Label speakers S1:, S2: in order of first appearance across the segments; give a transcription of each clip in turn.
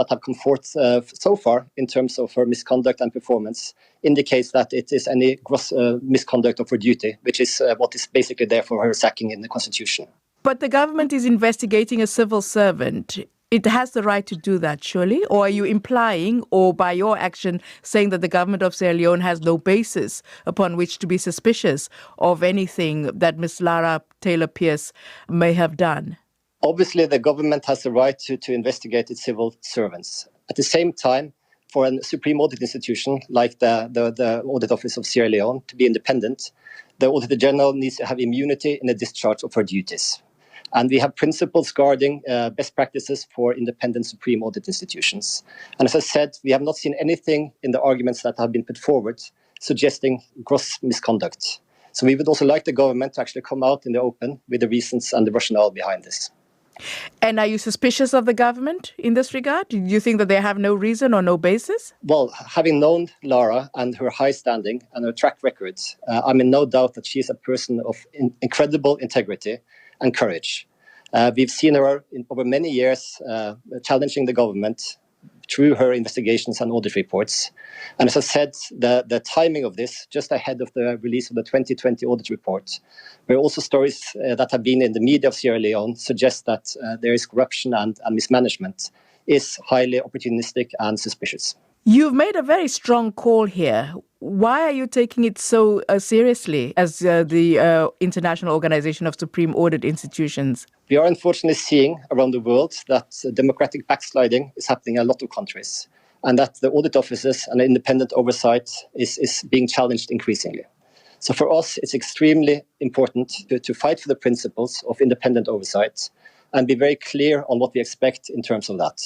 S1: that have come forth so far in terms of her misconduct and performance indicates that it is any gross misconduct of her duty, which is what is basically there for her sacking in the Constitution.
S2: But the government is investigating a civil servant. It has the right to do that, surely? Or are you implying, or by your action, saying that the government of Sierra Leone has no basis upon which to be suspicious of anything that Ms. Lara Taylor-Pierce may have done?
S1: Obviously, the government has the right to investigate its civil servants. At the same time, for a supreme audit institution like the Audit Office of Sierra Leone to be independent, the Auditor General needs to have immunity in the discharge of her duties. And we have principles guarding best practices for independent supreme audit institutions. And as I said, we have not seen anything in the arguments that have been put forward suggesting gross misconduct. So we would also like the government to actually come out in the open with the reasons and the rationale behind this.
S2: And are you suspicious of the government in this regard? Do you think that they have no reason or no basis?
S1: Well, having known Lara and her high standing and her track record, I'm in no doubt that she is a person of incredible integrity and courage. We've seen her over many years challenging the government through her investigations and audit reports. And as I said, the timing of this, just ahead of the release of the 2020 audit report, where also stories that have been in the media of Sierra Leone suggest that there is corruption and mismanagement, is highly opportunistic and suspicious.
S2: You've made a very strong call here. Why are you taking it so seriously as the International Organization of Supreme Audit Institutions?
S1: We are unfortunately seeing around the world that democratic backsliding is happening in a lot of countries, and that the audit offices and independent oversight is being challenged increasingly. So for us, it's extremely important to fight for the principles of independent oversight and be very clear on what we expect in terms of that.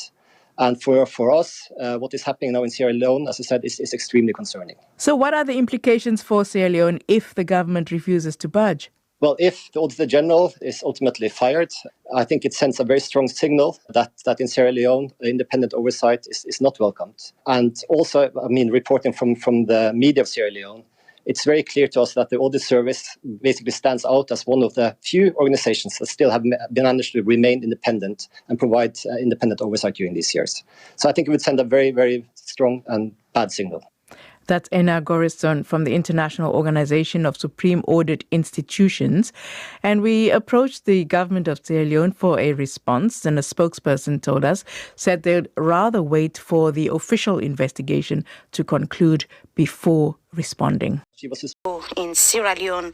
S1: And for us, what is happening now in Sierra Leone, as I said, is extremely concerning.
S2: So what are the implications for Sierra Leone if the government refuses to budge?
S1: Well, if the Auditor General is ultimately fired, I think it sends a very strong signal that in Sierra Leone, independent oversight is not welcomed. And also, reporting from the media of Sierra Leone, it's very clear to us that the audit service basically stands out as one of the few organizations that still have been managed to remain independent and provide independent oversight during these years. So I think it would send a very, very strong and bad signal.
S2: That's Ena Gorison from the International Organization of Supreme Audit Institutions. And we approached the government of Sierra Leone for a response, and a spokesperson told us, said they'd rather wait for the official investigation to conclude before responding.
S3: In Sierra Leone,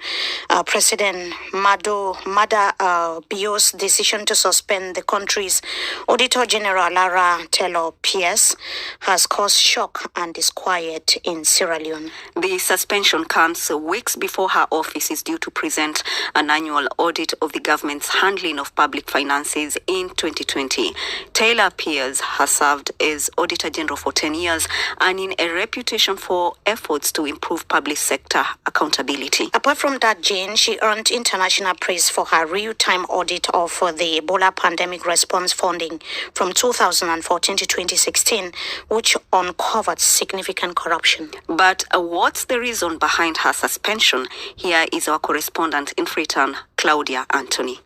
S3: President Mada Bio's decision to suspend the country's Auditor General Lara Taylor-Pierce has caused shock and disquiet in Sierra Leone.
S4: The suspension comes weeks before her office is due to present an annual audit of the government's handling of public finances in 2020. Taylor-Pierce has served as Auditor General for 10 years, earning a reputation for efforts to improve public sector accountability.
S3: Apart from that, Jane, she earned international praise for her real-time audit of the Ebola pandemic response funding from 2014 to 2016, which uncovered significant corruption.
S4: But what's the reason behind her suspension? Here is our correspondent in Freetown, Claudia Anthony.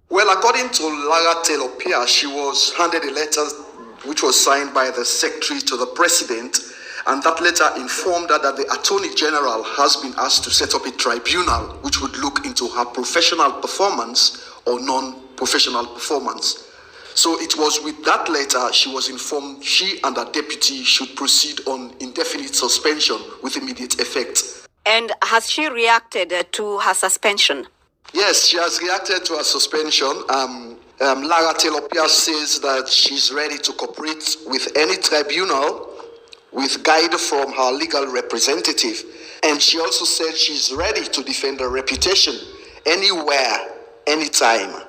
S5: Well, according to Lara Taylor-Pierce, she was handed a letter which was signed by the Secretary to the President, and that letter informed her that the Attorney General has been asked to set up a tribunal which would look into her professional performance or non-professional performance. So it was with that letter she was informed she and her deputy should proceed on indefinite suspension with immediate effect.
S4: And has she reacted to her suspension?
S5: Yes, she has reacted to her suspension. Lara Taylor-Pierce says that she's ready to cooperate with any tribunal with guidance from her legal representative. And she also said she's ready to defend her reputation anywhere, anytime.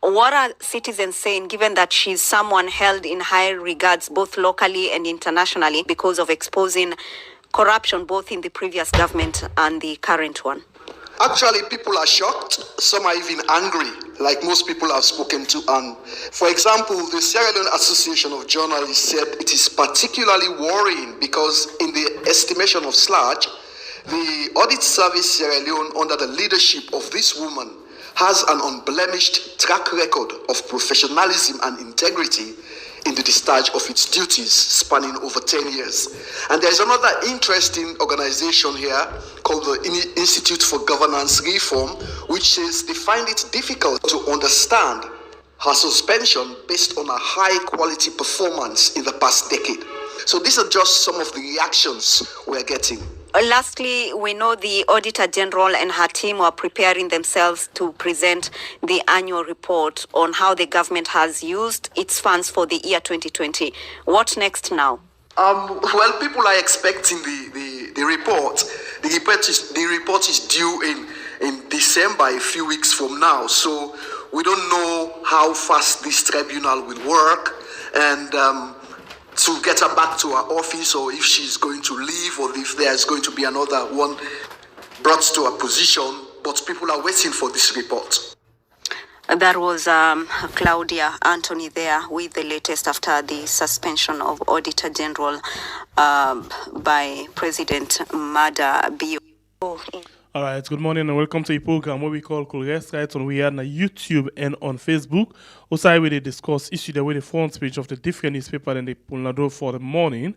S4: What are citizens saying, given that she's someone held in high regards both locally and internationally because of exposing corruption both in the previous government and the current one?
S5: Actually, people are shocked. Some are even angry, like most people I've spoken to. And for example, the Sierra Leone Association of Journalists said it is particularly worrying because in the estimation of SLAJ, the Audit Service Sierra Leone, under the leadership of this woman, has an unblemished track record of professionalism and integrity in the discharge of its duties spanning over 10 years. And there's another interesting organization here called the Institute for Governance Reform, which says they find it difficult to understand her suspension based on a high quality performance in the past decade. So these are just some of the reactions we're getting.
S4: Lastly, we know the Auditor General and her team are preparing themselves to present the annual report on how the government has used its funds for the year 2020. What next now?
S5: Well, people are expecting the report. The report is due in December, a few weeks from now. So we don't know how fast this tribunal will work, and to get her back to her office, or if she's going to leave, or if there's going to be another one brought to her position. But people are waiting for this report.
S4: That was Claudia Anthony there with the latest after the suspension of Auditor General by President Mada Bio.
S6: All right, good morning and welcome to a program where we call Kulres right on we are on YouTube and on Facebook. Also, we discuss issues that were the front page of the different newspaper and the Pulnado for the morning.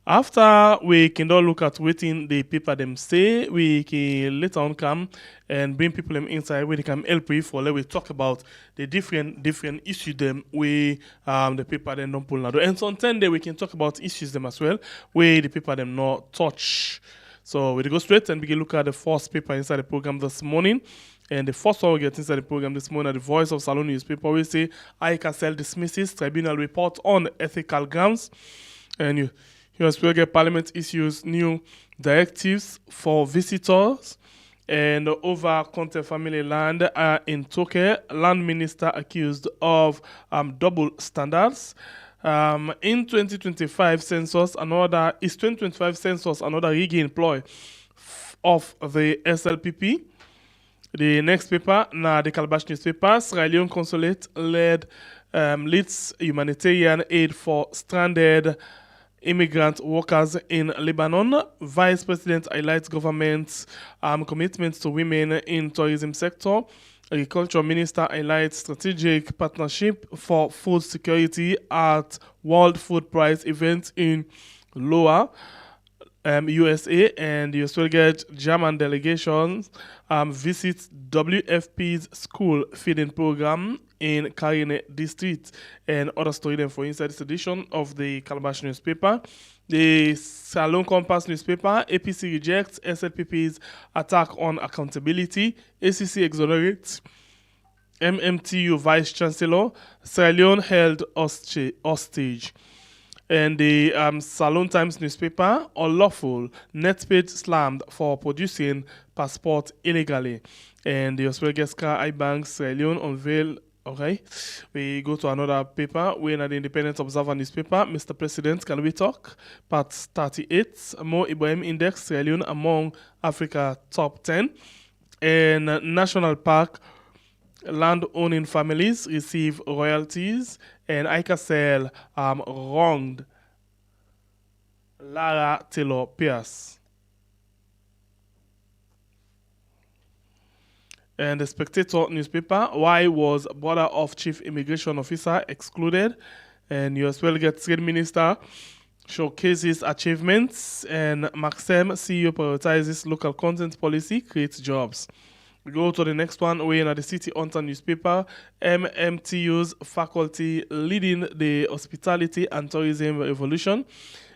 S6: After we can all look at waiting the paper them say, we can later on come and bring people them inside where they can help with for let we talk about the different issues them we the paper them don't pull. And so on 10 day we can talk about issues them as well where the paper them not touch. So we go straight and begin look at the first paper inside the program this morning. And the first one we get inside the program this morning, the Voice of Salon newspaper, we say ACC dismisses Tribunal report on ethical grounds. And you will get Parliament issues new directives for visitors. And over Conte family land in Turkey, land minister accused of double standards. In 2025 census, another regain ploy of the SLPP. The next paper, the Calabash newspaper, Sierra Leone consulate leads humanitarian aid for stranded immigrant workers in Lebanon. Vice President highlights government's commitment to women in tourism sector. Agriculture Minister highlights strategic partnership for food security at World Food Prize event in Loa, USA, and the Australian German delegations visits WFP's school feeding program in Karine district, and other story for inside this edition of the Calabash newspaper. The Salon Compass newspaper, APC rejects SLPP's attack on accountability. ACC exonerates MMTU Vice Chancellor. Sierra Leone held hostage. And the Salon Times newspaper, unlawful net page slammed for producing passport illegally. And the Australian iBank Sierra Leone unveiled. Okay, we go to another paper. We're in the Independent Observer newspaper. Mr. President, can we talk? Part 38. Mo Ibrahim Index, Sierra Leone among Africa top 10. And National Park land-owning families receive royalties. And ICASL wronged Lara Taylor Pierce. And the Spectator newspaper, why was brother of chief immigration officer excluded? And you as well get trade minister showcases achievements, and Maxim CEO prioritizes local content policy, creates jobs. We go to the next one. We're in the City Hunter newspaper, MMTU's faculty leading the hospitality and tourism revolution.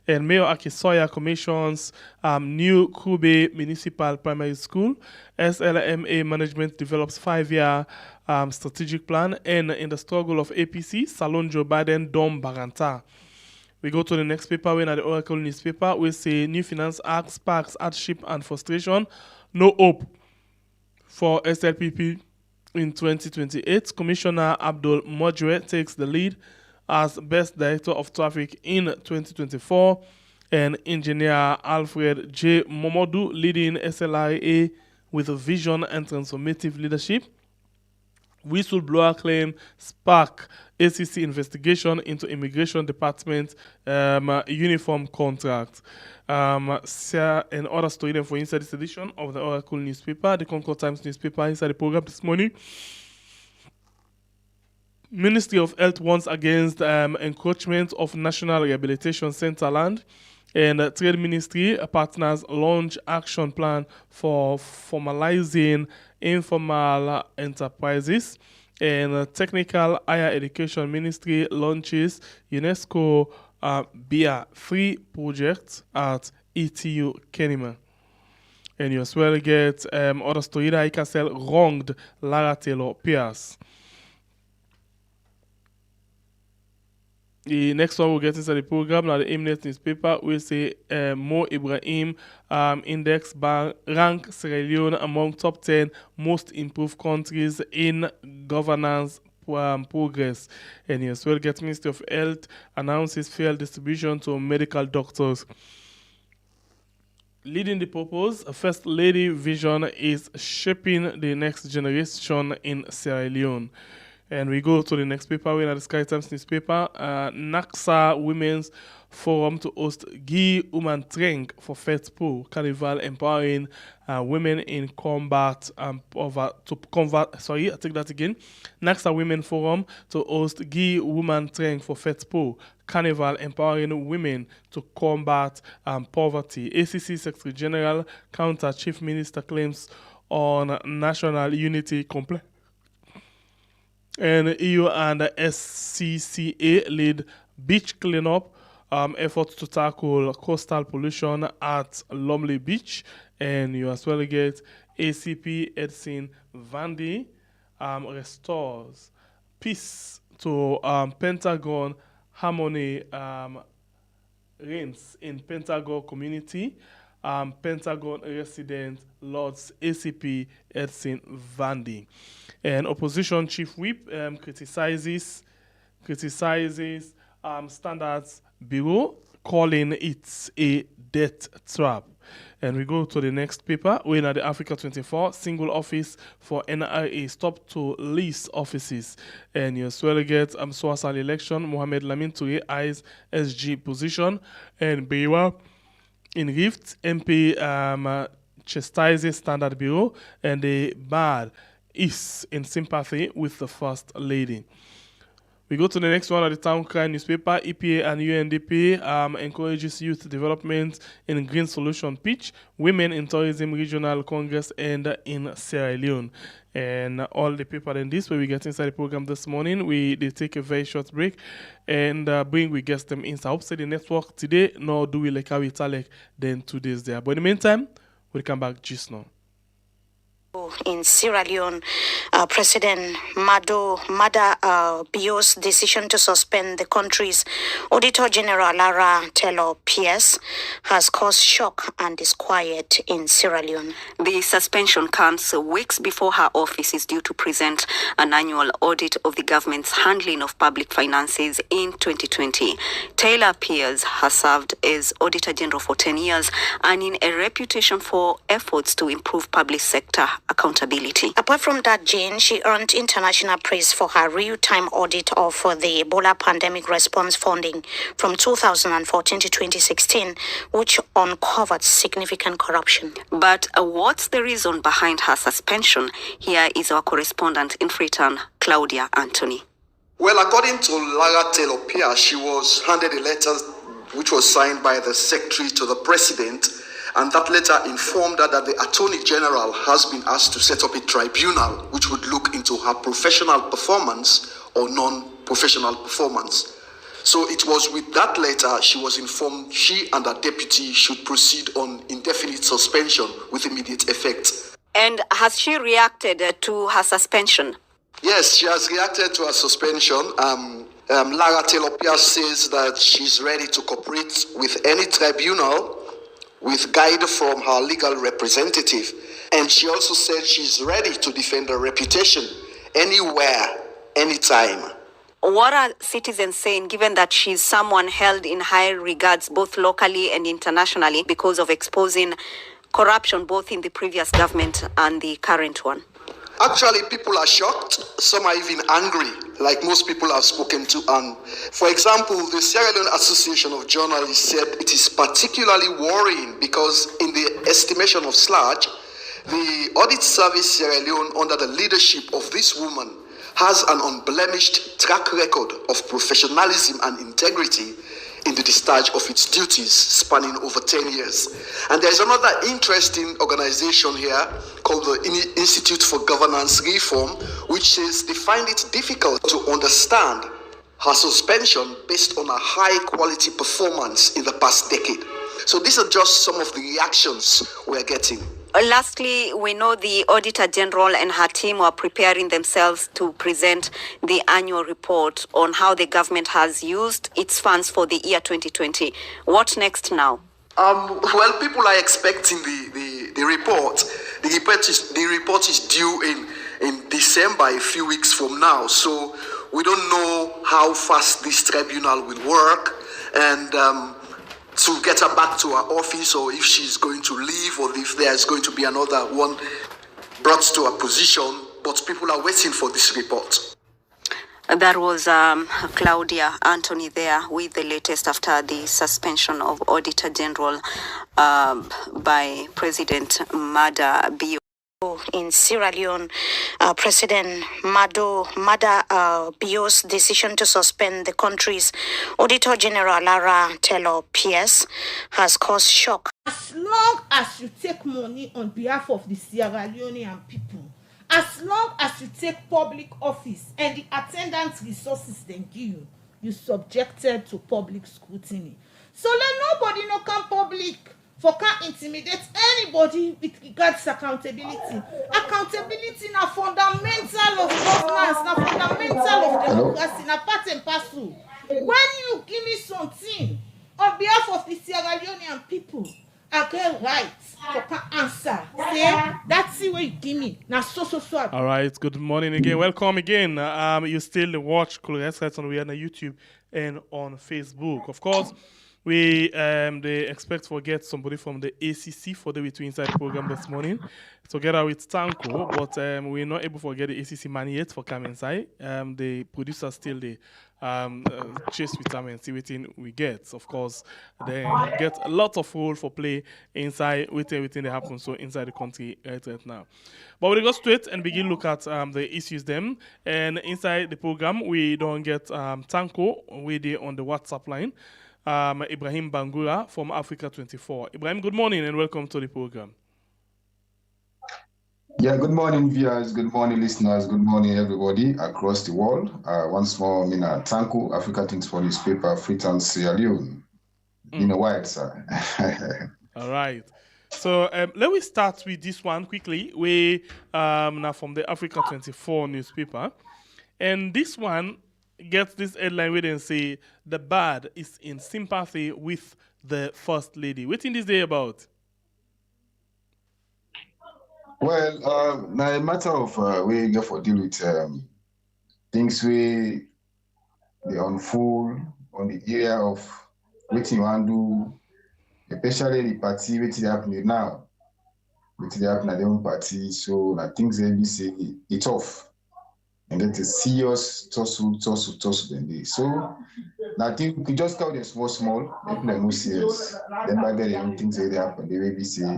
S6: And Mayor Akisoya commissions new Kube Municipal Primary School. SLMA management develops 5-year strategic plan. And in the struggle of APC, Salon Joe Biden Dom Baranta. We go to the next paper. We're at the Oracle newspaper. We say New Finance Act sparks hardship and frustration. No hope for SLPP in 2028. Commissioner Abdul Mojwe takes the lead as Best Director of Traffic in 2024, and Engineer Alfred J. Momodu leading SLRA with a vision and transformative leadership. Whistleblower claim spark ACC investigation into Immigration Department uniform contract. And other story for inside this edition of the Oracle newspaper, the Concord Times newspaper inside the program this morning. Ministry of Health warns against encroachment of National Rehabilitation Center land. And Trade Ministry partners launch action plan for formalizing informal enterprises. And Technical Higher Education Ministry launches UNESCO BIA free project at ETU Kenema. And you as well get other story that ICASL wronged Lara Taylor Pierce. The next one we'll get inside the program now the Mnet newspaper will say Mo Ibrahim index rank Sierra Leone among top 10 most improved countries in governance progress. And you as well get Ministry of Health announces fair distribution to medical doctors. Leading the purpose, First Lady vision is shaping the next generation in Sierra Leone. And we go to the next paper, we're at the Sky Times newspaper. NACSA Women's Forum to host Guy Umantreng for FETPO Carnival empowering women in combat NACSA Women Forum to host Guy Umantreng for FETPO Carnival empowering women to combat poverty. ACC Secretary General counter Chief Minister claims on national unity complex. And EU and SCCA lead beach cleanup efforts to tackle coastal pollution at Lumley Beach. And you as well get ACP Edson Vandy restores peace to Pentagon harmony reigns in Pentagon community. Pentagon resident Lords ACP Edson Vandy. And opposition chief whip criticizes Standards Bureau, calling it a death trap. And we go to the next paper. We're at the Africa 24, single office for NRA, stop to lease offices. And you as well get Swasal election, Mohamed Lamin Touré eyes SG position. And Bewa in Rift, MP chastises Standard Bureau, and the bad is in sympathy with the First Lady. We go to the next one at the Town Cry newspaper. EPA and UNDP encourages youth development in Green Solution pitch, Women in Tourism Regional Congress, and in Sierra Leone. And all the paper in this, where we get inside the program this morning, they take a very short break and we guest them inside. Outside the network today, nor do we like how we talk then 2 days there. But in the meantime, we'll come back just now.
S3: In Sierra Leone, President Mada Bio's decision to suspend the country's Auditor General Lara Taylor Pierce has caused shock and disquiet in Sierra Leone.
S4: The suspension comes weeks before her office is due to present an annual audit of the government's handling of public finances in 2020. Taylor Pierce has served as Auditor General for 10 years, earning a reputation for efforts to improve public sector accountability.
S3: Apart from that, Jane, she earned international praise for her real-time audit of the Ebola pandemic response funding from 2014 to 2016, which uncovered significant corruption.
S4: But what's the reason behind her suspension? Here is our correspondent in Freetown, Claudia Anthony.
S5: Well, according to Lara Taylor Pierce, she was handed a letter which was signed by the Secretary to the President, and that letter informed her that the Attorney General has been asked to set up a tribunal which would look into her professional performance or non-professional performance. So it was with that letter she was informed she and her deputy should proceed on indefinite suspension with immediate effect.
S4: And has she reacted to her suspension?
S5: Yes, she has reacted to her suspension. Lara Taylor Pierce says that she's ready to cooperate with any tribunal with guidance from her legal representative. And she also said she's ready to defend her reputation anywhere, anytime.
S4: What are citizens saying, given that she's someone held in high regards both locally and internationally because of exposing corruption both in the previous government and the current one?
S5: Actually, people are shocked. Some are even angry, like most people I've spoken to. And for example, the Sierra Leone Association of Journalists said it is particularly worrying because in the estimation of SLAJ, the Audit Service Sierra Leone, under the leadership of this woman, has an unblemished track record of professionalism and integrity in the discharge of its duties spanning over 10 years. And there's another interesting organization here called the Institute for Governance Reform, which says they find it difficult to understand her suspension based on a high quality performance in the past decade. So these are just some of the reactions we're getting.
S4: Lastly, we know the Auditor General and her team are preparing themselves to present the annual report on how the government has used its funds for the year 2020. What next now?
S5: Well, people are expecting the report. The report is due in December, a few weeks from now. So we don't know how fast this tribunal will work, and to get her back to her office, or if she's going to leave, or if there's going to be another one brought to her position. But people are waiting for this report.
S4: That was Claudia Anthony there with the latest after the suspension of Auditor General by President Mada Bio.
S3: In Sierra Leone, President Mada Bio's decision to suspend the country's Auditor General Lara Taylor Pierce has caused shock.
S7: As long as you take money on behalf of the Sierra Leonean people, as long as you take public office and the attendant resources they give you, you subjected to public scrutiny. So let nobody no come public for can intimidate anybody with regards to accountability. Accountability na fundamental of governance, na fundamental of democracy, na part and parcel. When you give me something on behalf of the Sierra Leonean people, I get right for can answer. Say that's the way you give me. Now so.
S6: All right. Good morning again. Welcome again. You still watch Colorado Sites on we are on YouTube and on Facebook. Of course, we they expect to get somebody from the ACC for the Between Inside program this morning together with Tanko, but we're not able to get the ACC man yet for come inside. The producer still the chase with them and see what we get. Of course, they get a lot of role for play inside with everything that happens so inside the country right now. But we'll go straight and begin look at the issues them. And inside the program, we don't get Tanko, we there on the WhatsApp line. Ibrahim Bangura from Africa 24. Ibrahim, good morning and welcome to the program.
S8: Yeah, good morning, viewers. Good morning, listeners. Good morning, everybody across the world. Once more, Mina Tanku, Africa 24 newspaper, Freetown, Sierra Leone. In a while, sir.
S6: All right. So let me start with this one quickly. We now from the Africa 24 newspaper, and this one gets this headline where they say the bad is in sympathy with the First Lady. What's in this day about?
S8: Well, now a matter of we get for deal with things we they unfold on the area of what you want to do, especially the party what is happening now, what is happening at the own party. So now things they be say it's off. And get a serious tussle than this. So I think we could just count them small, people are more serious. Then by then things that happen, they will be say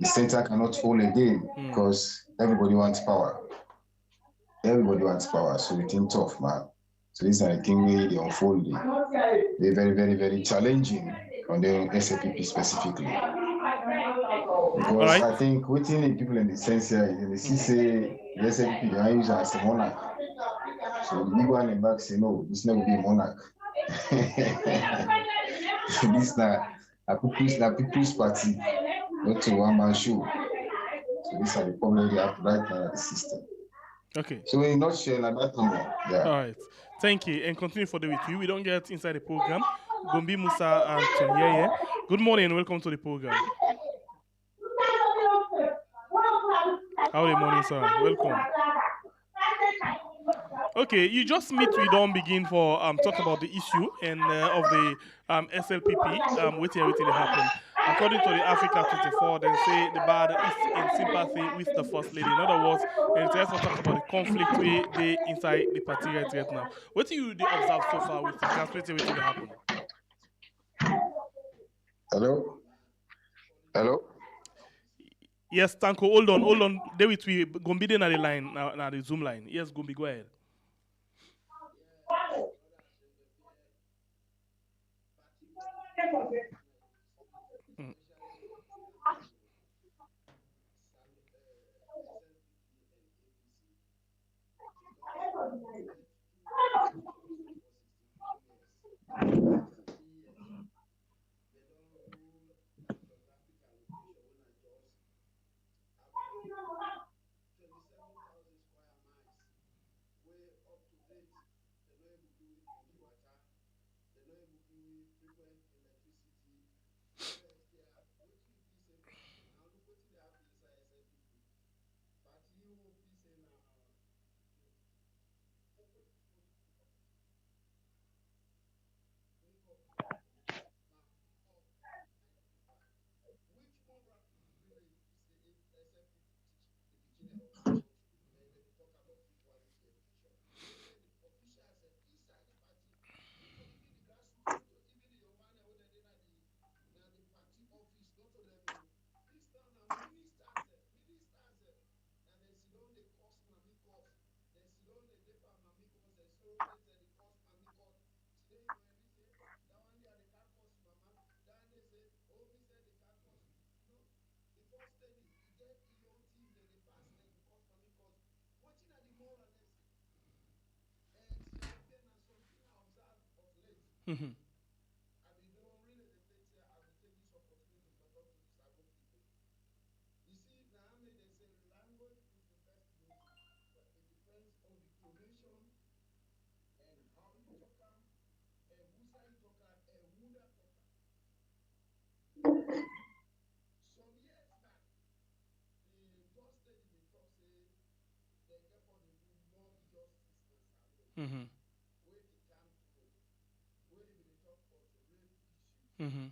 S8: the center cannot hold again because everybody wants power. Everybody wants power, so we think tough, man. So this is the thing where they unfold. They're very, very, very challenging on the SLPP specifically. Because right. I think waiting the people in the sense here, they see say the SLPP are used as a monarch. So the big one in back say no, this never be a monarch. This na people's party, not to one man show. So these are the problems they have right now at the system.
S6: Okay.
S8: So in a nutshell, like that number. Yeah.
S6: All right. Thank you. And continue for the with you. We don't get inside the program. Gombi Musa and Tonyeye. Good morning and welcome to the program. Howdy morning, sir. Welcome. Okay, you just meet. We don't begin for talk about the issue and of the SLPP. Waiting everything that happened. According to the Africa 24, they say the bad is in sympathy with the First Lady. In other words, and it's also talk about the conflict where they inside the party right now. What do you observe so far with everything that happened?
S8: Hello.
S6: Yes, Tanko, hold on. David, we Gombi then at the line, now the Zoom line. Yes, Gombi, go ahead. Mhm. Mhm. Mhm.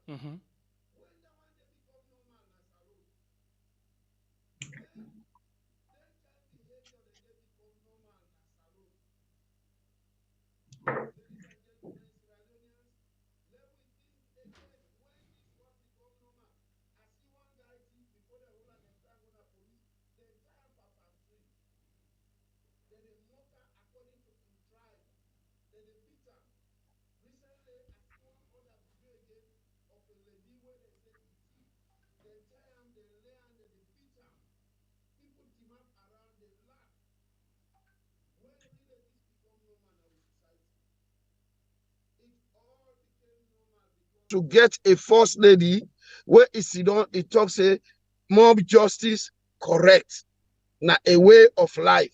S6: Mhm.
S9: To get a first lady where it talks a mob justice correct, na a way of life,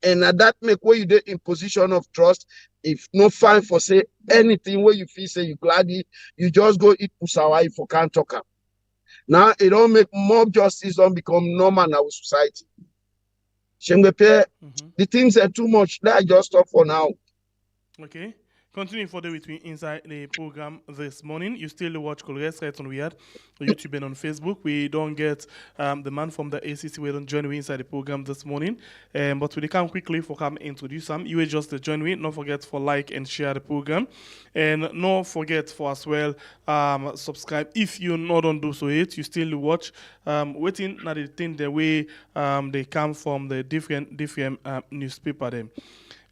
S9: and that make where you dey in position of trust. If no fine for say anything where you feel say you gladly, you just go eat pusawa if you can't talk am. Now it don't make mob justice don't become normal in our society. The things are too much. Let I just stop for now.
S6: Okay. Continuing further with me inside the program this morning, you still watch Colgate right on Weird, on YouTube and on Facebook. We don't get the man from the ACC. We don't join me inside the program this morning, but we can quickly for come introduce them. You will just join me. Don't forget for like and share the program, and don't forget for as well subscribe if you not don't do so yet. You still watch waiting na the thing the way they come from the different newspaper them.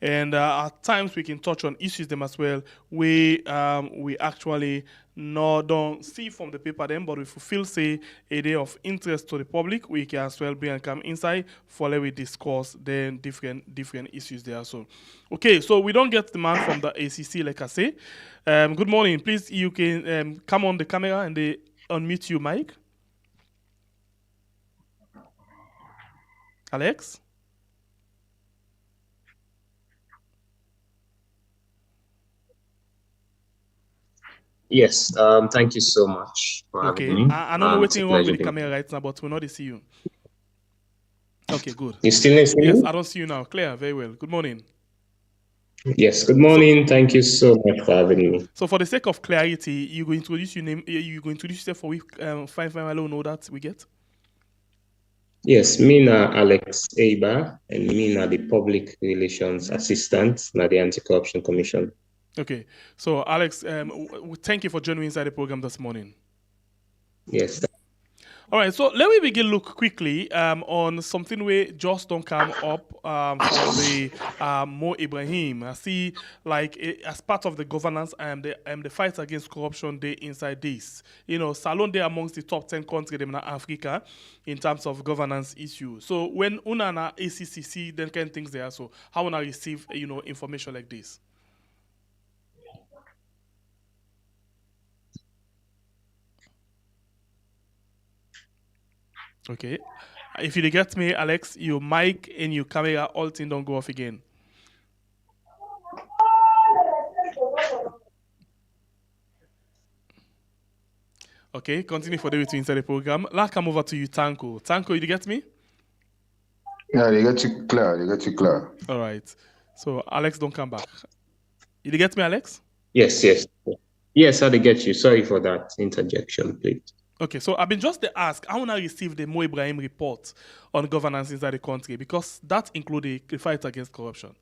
S6: And at times we can touch on issues them as well. We actually don't see from the paper them, but if we feel say a day of interest to the public, we can as well bring and come inside for let we discuss then different issues there. So, okay, so we don't get the man from the ACC, like I say. Good morning, please. You can come on the camera and they unmute your mic. Alex.
S10: Yes, thank you so much for having me.
S6: I don't know what's wrong with the camera right now, but we not see you. Okay, good.
S10: You still listening?
S6: Yes, I don't see you now. Clear, very well. Good morning.
S10: Yes, good morning. Thank you so much for having me.
S6: So, for the sake of clarity, you go introduce your name. You go introduce yourself for we find alone know that we get.
S10: Yes, me na Alex Eba, and me na the Public Relations Assistant na the Anti-Corruption Commission.
S6: Okay, so Alex, thank you for joining me inside the program this morning.
S10: Yes.
S6: All right, so let me begin look quickly on something where just don't come up from the Mo Ibrahim. I see, like, as part of the governance the fight against corruption day inside this. You know, Salon Day amongst the top 10 countries in Africa in terms of governance issues. So when una na ACC see then kind of things there, so how una receive information like this? Okay. If you get me, Alex, your mic and your camera, all things don't go off again. Okay, continue for the way to inside the program. Let's come over to you, Tanko. Tanko, you get me?
S8: Yeah, they get you clear. They get you clear.
S6: All right. So, Alex, don't come back. You get me, Alex?
S10: Yes. Yes, I get you. Sorry for that interjection, please.
S6: Okay, so I've been just to ask, I want to receive the Mo Ibrahim report on governance inside the country because that includes the fight against corruption.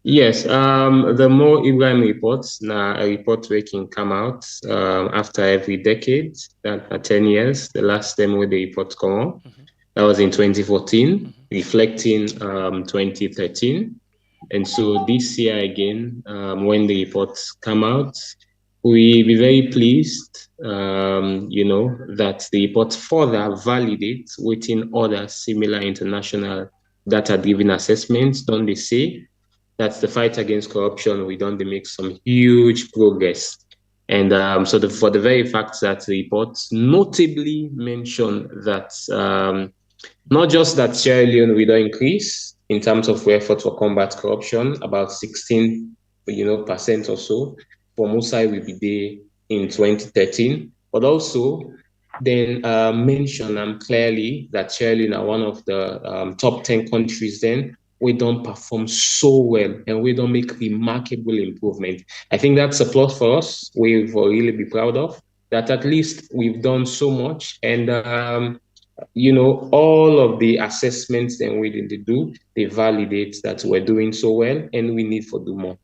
S10: Yes, the Mo Ibrahim reports, a report where can come out after every decade, that 10 years, the last time where the report come out, that was in 2014, reflecting 2013. And so this year again, when the reports come out, we be very pleased, that the report further validates within other similar international data-driven assessments. Don't they say that the fight against corruption, we don't make some huge progress. And for the very fact that the reports notably mention that not just that Sierra Leone will increase in terms of effort for combat corruption, about 16% or so. For Musai will be there in 2013, but also then mention clearly that Sierra Leone are one of the top 10 countries then we don't perform so well and we don't make remarkable improvement. I think that's a plus for us. We will really be proud of that. At least we've done so much, and all of the assessments that we did do, they validate that we're doing so well and we need to do more.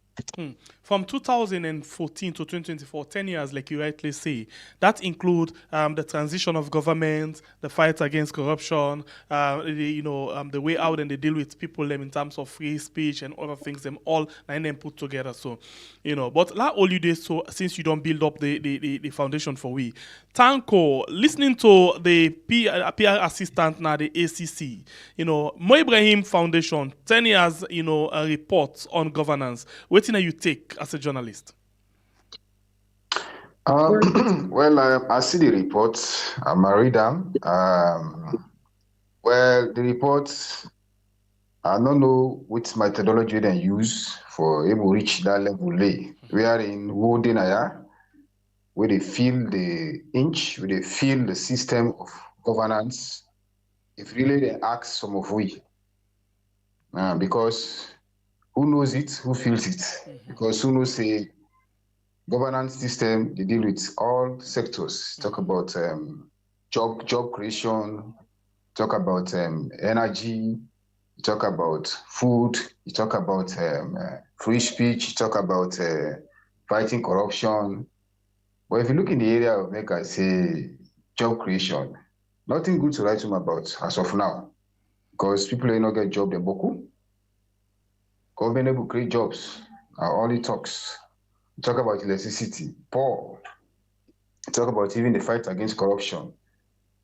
S6: From 2014 to 2024, 10 years, like you rightly say, that include the transition of government, the fight against corruption, the way out and they deal with people in terms of free speech and other things, them all and then put together. So, but like all you did, so since you don't build up the foundation for we, Tanko, listening to the PR assistant now, the ACC, Mo Ibrahim Foundation, 10 years, a report on governance. What do you take as a journalist?
S8: Well, I see the report. I'm a reader. Well, the report, I don't know which methodology they use for able to reach that level. We are in Wodinaya, where they feel the inch, where they feel the system of governance. If really they ask some of we, because who knows it, who feels it? Because who knows the governance system, they deal with all sectors. Talk about job creation, talk about energy, you talk about food, you talk about free speech, you talk about fighting corruption. But if you look in the area of, like I say, job creation, nothing good to write home about as of now, because people ain't not get job in Boku. Government will create jobs, only talks. Talk about electricity, poor. Talk about even the fight against corruption.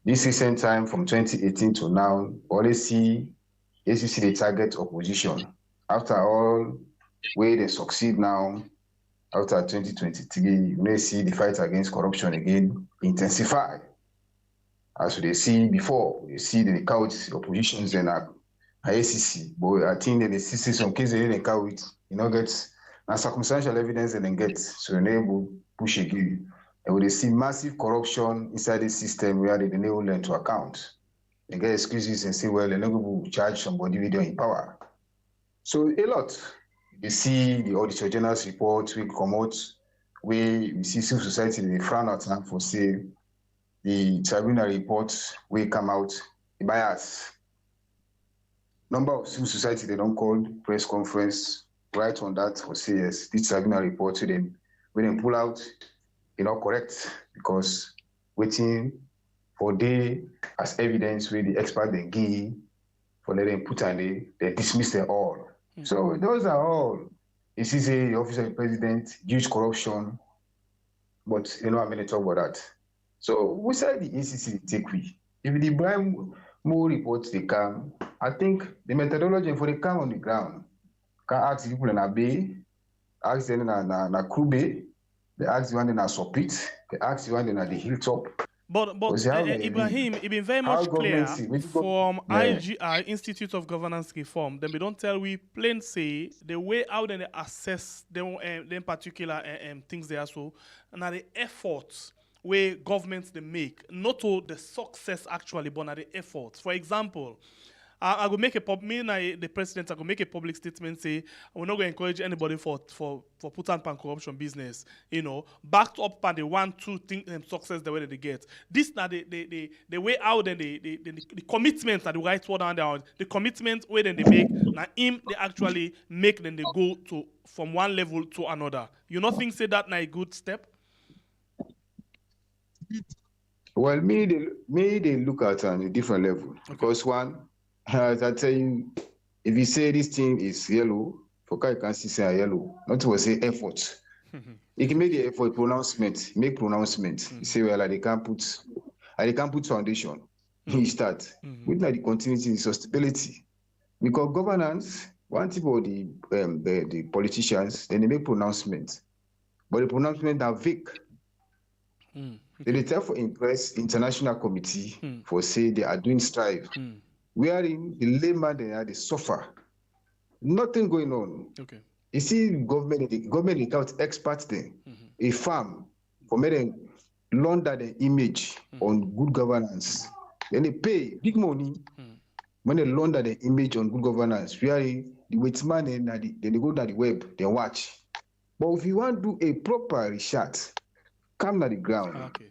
S8: This recent time from 2018 to now, always see ACC the target opposition. After all, where they succeed now, after 2023, you may see the fight against corruption again intensify. As they see before, you see the couch oppositions and ACC, but I think that they see some cases they didn't count, get circumstantial evidence and then get so enable push again. And when they see massive corruption inside the system where they don't learn to account. They get excuses and say, well, they're not going to charge somebody with their power. So a lot. You see the Auditor General's report, we come out, we see civil society, they frown out now for say, the tribunal report will come out bias. Number of civil society they don't call press conference right on that or say yes, this tribunal report to them when they pull out, correct because waiting for they as evidence where the expert they give for letting put and they dismiss them all. Mm-hmm. So those are all. This is a office of the president, huge corruption, but I'm going to talk about that. So we said the ACC take we. If the Brian more reports they come, I think the methodology for they come on the ground. Can ask people in a bay, ask them in a crew bay, they ask one in a Sopit, they ask one in a the hilltop.
S6: But Ibrahim, it been very much clear from IGI, Institute of Governance Reform, then we don't tell we plain say the way out and they assess them particular things they are so, and the efforts where governments they make, not to the success actually, but the efforts. For example, I will make the president, I will make a public statement say we're not going to encourage anybody for put on pan corruption business, backed up by the 1-2 thing success the way that they get. This now the way out and the commitment are the right word and the commitment where then they make now they actually make then they go to from one level to another. You not think say that now a good step?
S8: Well, me they look at on a different level because one. As I tell you, if you say this thing is yellow, for you can see say yellow, not to say effort. You can make the effort make pronouncement. You say, well, they can't put foundation. You start. With like the continuity and sustainability. Because governance, one tip of the politicians, then they make pronouncements. But the pronouncement are vague. They therefore impress international committee for say they are doing strive. Wherein the layman they suffer. Nothing going on. Okay. You see, government without experts there, a farm for making launder the image on good governance. Then they pay big money when they launder the image on good governance. Wherein the waitsman then they go to the web, they watch. But if you want to do a proper research, come to the ground.
S6: Okay.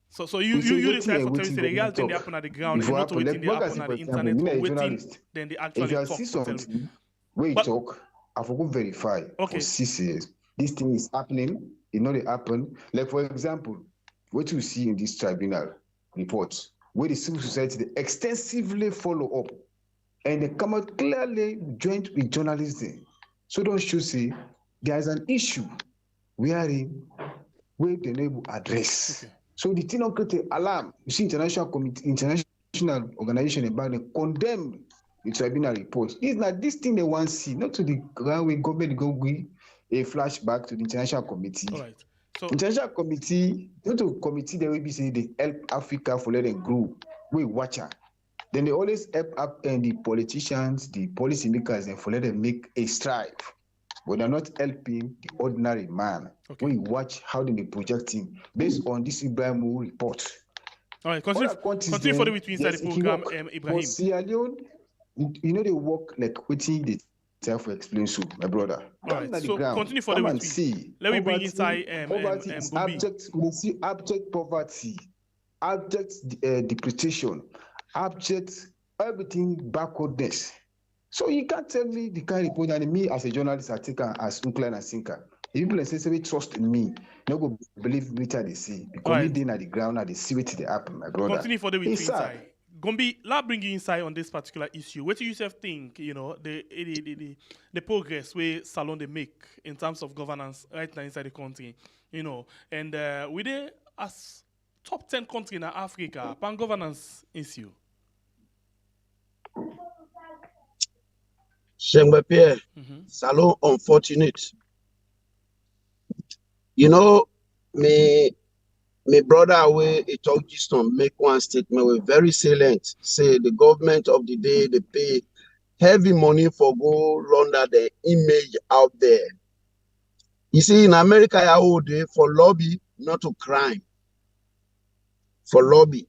S6: So you decide for telling the real thing they happen at the ground, and not waiting they happen at the internet, or waiting then they actually talk. If you see something,
S8: where you talk, I forgot verify for 6 years. This thing is happening, it know they happen. Like for example, what you see in this tribunal report, where the civil society they extensively follow up, and they come out clearly joined with journalism. So don't you see there is an issue where they enable address. Okay. So the thing of create alarm. You see, international organization about they condemn the tribunal report. It's not this thing they want to see, not to the ground where government go give a flashback to the international committee. All right. So international committee, not to committee they will be saying they help Africa for letting grow. We watch her. Then they always help up and the politicians, the policy makers, and for let them make a strive. But they're not helping the ordinary man. Okay. We watch how they project him based on this Ibrahim report.
S6: All right, continue for the between inside the program, Ibrahim.
S8: For Sierra Leone, they work like waiting the self explain so, my brother.
S6: All right, so continue for the between.
S8: See.
S6: Let me bring inside
S8: poverty is abject. We see abject poverty, abject depreciation, abject everything backwardness. So you can't tell me the kind of report and me as a journalist I take as incline and sinker. If people say they trust in me, no go believe me they see. Because me being at the ground and they see what they happen, my brother.
S6: Continue for the week inside. Gombi, let's bring you inside on this particular issue. What do you think, the progress where Salon they make in terms of governance right now inside the country, and we there as top 10 country in Africa, pan governance issue.
S9: Pierre, Salon unfortunate. My brother away a talk just on make one statement with very salient. Say the government of the day they pay heavy money for go launder the image out there. You see, in America, for lobby, not to crime. For lobby.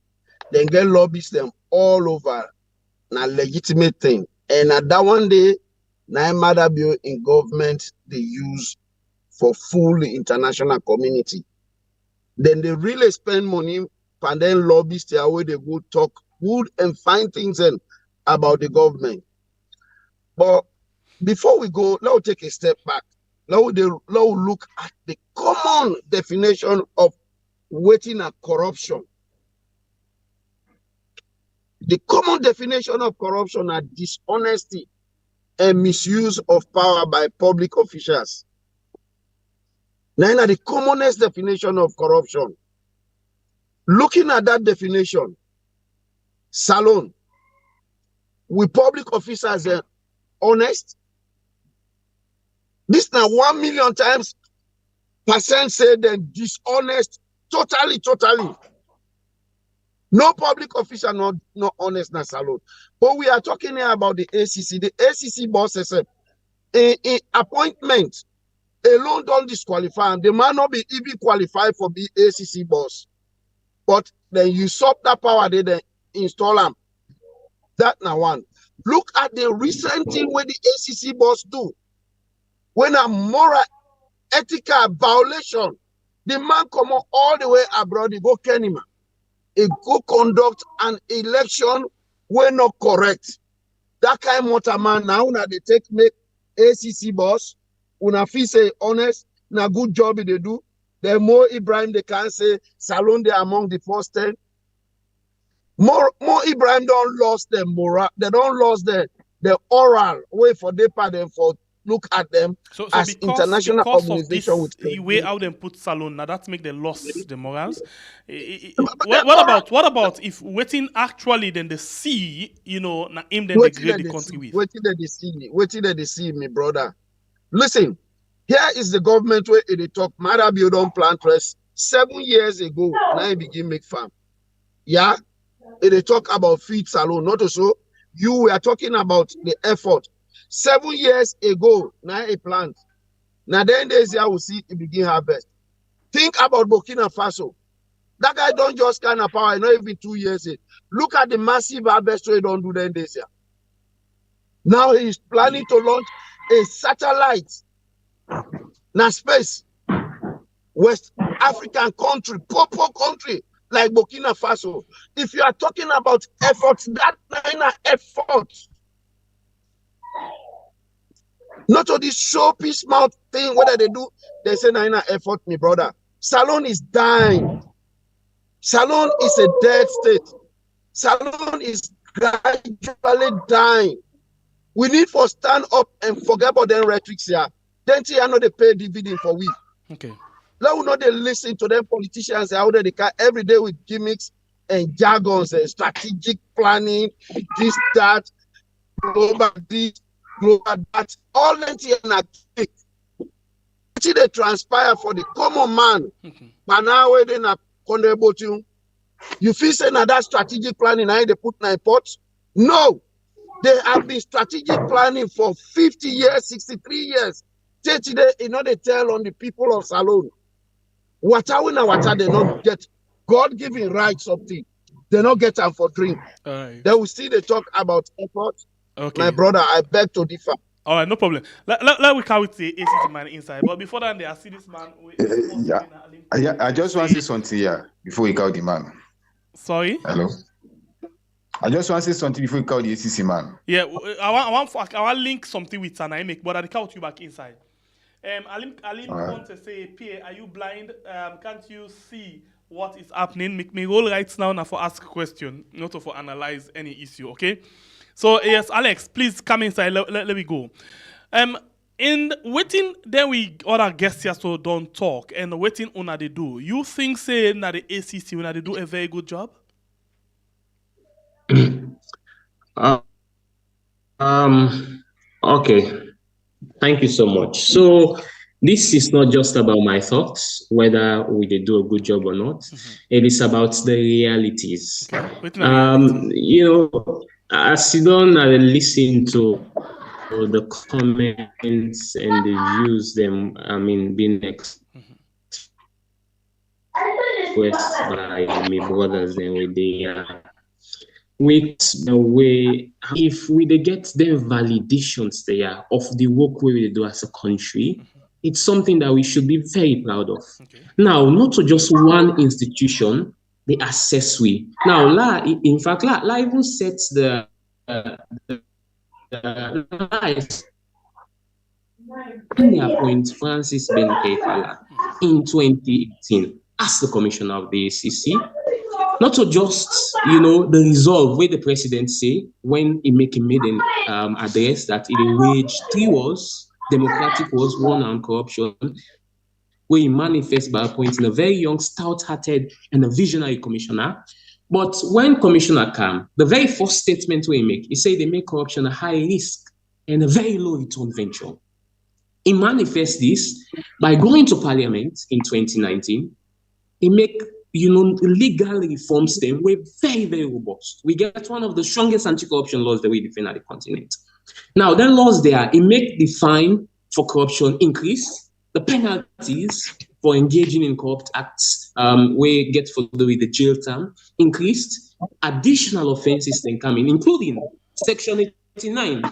S9: Then get lobbies them all over. Na legitimate thing. And at that one day, na matter bill in government they use for full international community. Then they really spend money and then lobbyists their way they go talk good and fine things and about the government. But before we go, let's take a step back. Let's look at the common definition of waiting at corruption. The common definition of corruption are dishonesty and misuse of power by public officials. Now, the commonest definition of corruption. Looking at that definition, Salone, with public officers honest? This now 1 million times percent say they're dishonest, totally. No public officer not honest na Salone. But we are talking here about the ACC. The ACC boss is a appointment alone don't disqualify him. They might not be even qualified for the ACC boss. But then you usurp that power, they then install them. That now one. Look at the recent thing where the ACC boss do. When a moral, ethical violation, the man come all the way abroad, he go Kenima. He go conduct an election where not correct. That kind of motor man now, they take make ACC boss, una feel say honest, na good job they do. The more Ibrahim they can say Salone they among the first 10. More Ibrahim don't lost their moral, they don't lost the oral way for they part them for look at them as international organization with
S6: the way out and put Salone, now that make them lost the morals. What about if waiting actually then they see, na aim then they grade the country with?
S9: Waiting that they see me, brother. Listen, here is the government where they talk Marabio don't plant rest 7 years ago. Now it begin make farm. Yeah, they talk about feed Salone, not also you were talking about the effort. 7 years ago, now a plant. Now then there's here we see it begin harvest. Think about Burkina Faso. That guy don't just kind of power, not even 2 years. Look at the massive harvest we don't do then this year. Now he's planning to launch a satellite. Now space. West African country, poor country like Burkina Faso. If you are talking about efforts, that kind of effort. Not all this showpiece mouth thing, whether they do, they say na effort, me brother. Salone is dying. Salone is a dead state. Salone is gradually dying. We need to stand up and forget about them rhetorics here. Then I know they pay dividend for we.
S6: Okay.
S9: Let us know they listen to them politicians out there they can every day with gimmicks and jargons and strategic planning, this, that, global this, global that, all that here na cake. They transpire for the common man. But now where they na contribute you feel say na that strategic planning now they put 9 pots? No. They have been strategic planning for 50 years, 63 years. Today, they tell on the people of Salone. What they not get God-given rights of things. They not get them for drink.
S6: Right.
S9: They will see they talk about effort. Okay. My brother, I beg to differ.
S6: All right, no problem. Let we carry the ACC man inside. But before that, I see this man.
S8: I just want to say something here before we call the man.
S6: Sorry?
S8: Hello? I just want to say something before we call the ACC man.
S6: Yeah, I want link something with Tanaimic, but I count you back inside. Alim want to say, Pierre, are you blind? Can't you see what is happening? Make me roll right now for ask a question, not for analyze any issue, okay? So, yes, Alex, please come inside. Let me go. In waiting, then we other guests here so don't talk. And waiting on they do. You think saying that the ACC when they do a very good job?
S10: Okay. Thank you so much. So this is not just about my thoughts, whether we did do a good job or not. It is about the realities. Okay. As you don't listen to the comments and the views, being expressed by my brothers and with the way if we get the validations there of the work we do as a country, it's something that we should be very proud of. Okay. Now, not to just one institution, the accessory. Now, in fact, La even sets the they appoint Francis Ben Keitala in 2018 as the commissioner of the ACC. Not to just, the resolve where the president say when he made an address that he waged 3 wars, democratic wars, one on corruption, where he manifests by appointing a very young, stout-hearted and a visionary commissioner. But when commissioner came, the very first statement he said they make corruption a high risk and a very low return venture. He manifests this by going to parliament in 2019. He make, legal reforms them were very, very robust. We get one of the strongest anti-corruption laws that we defend at the continent. Now, the laws there, it make the fine for corruption increase, the penalties for engaging in corrupt acts, where get for the jail term, increased, additional offenses then come in, including Section 89,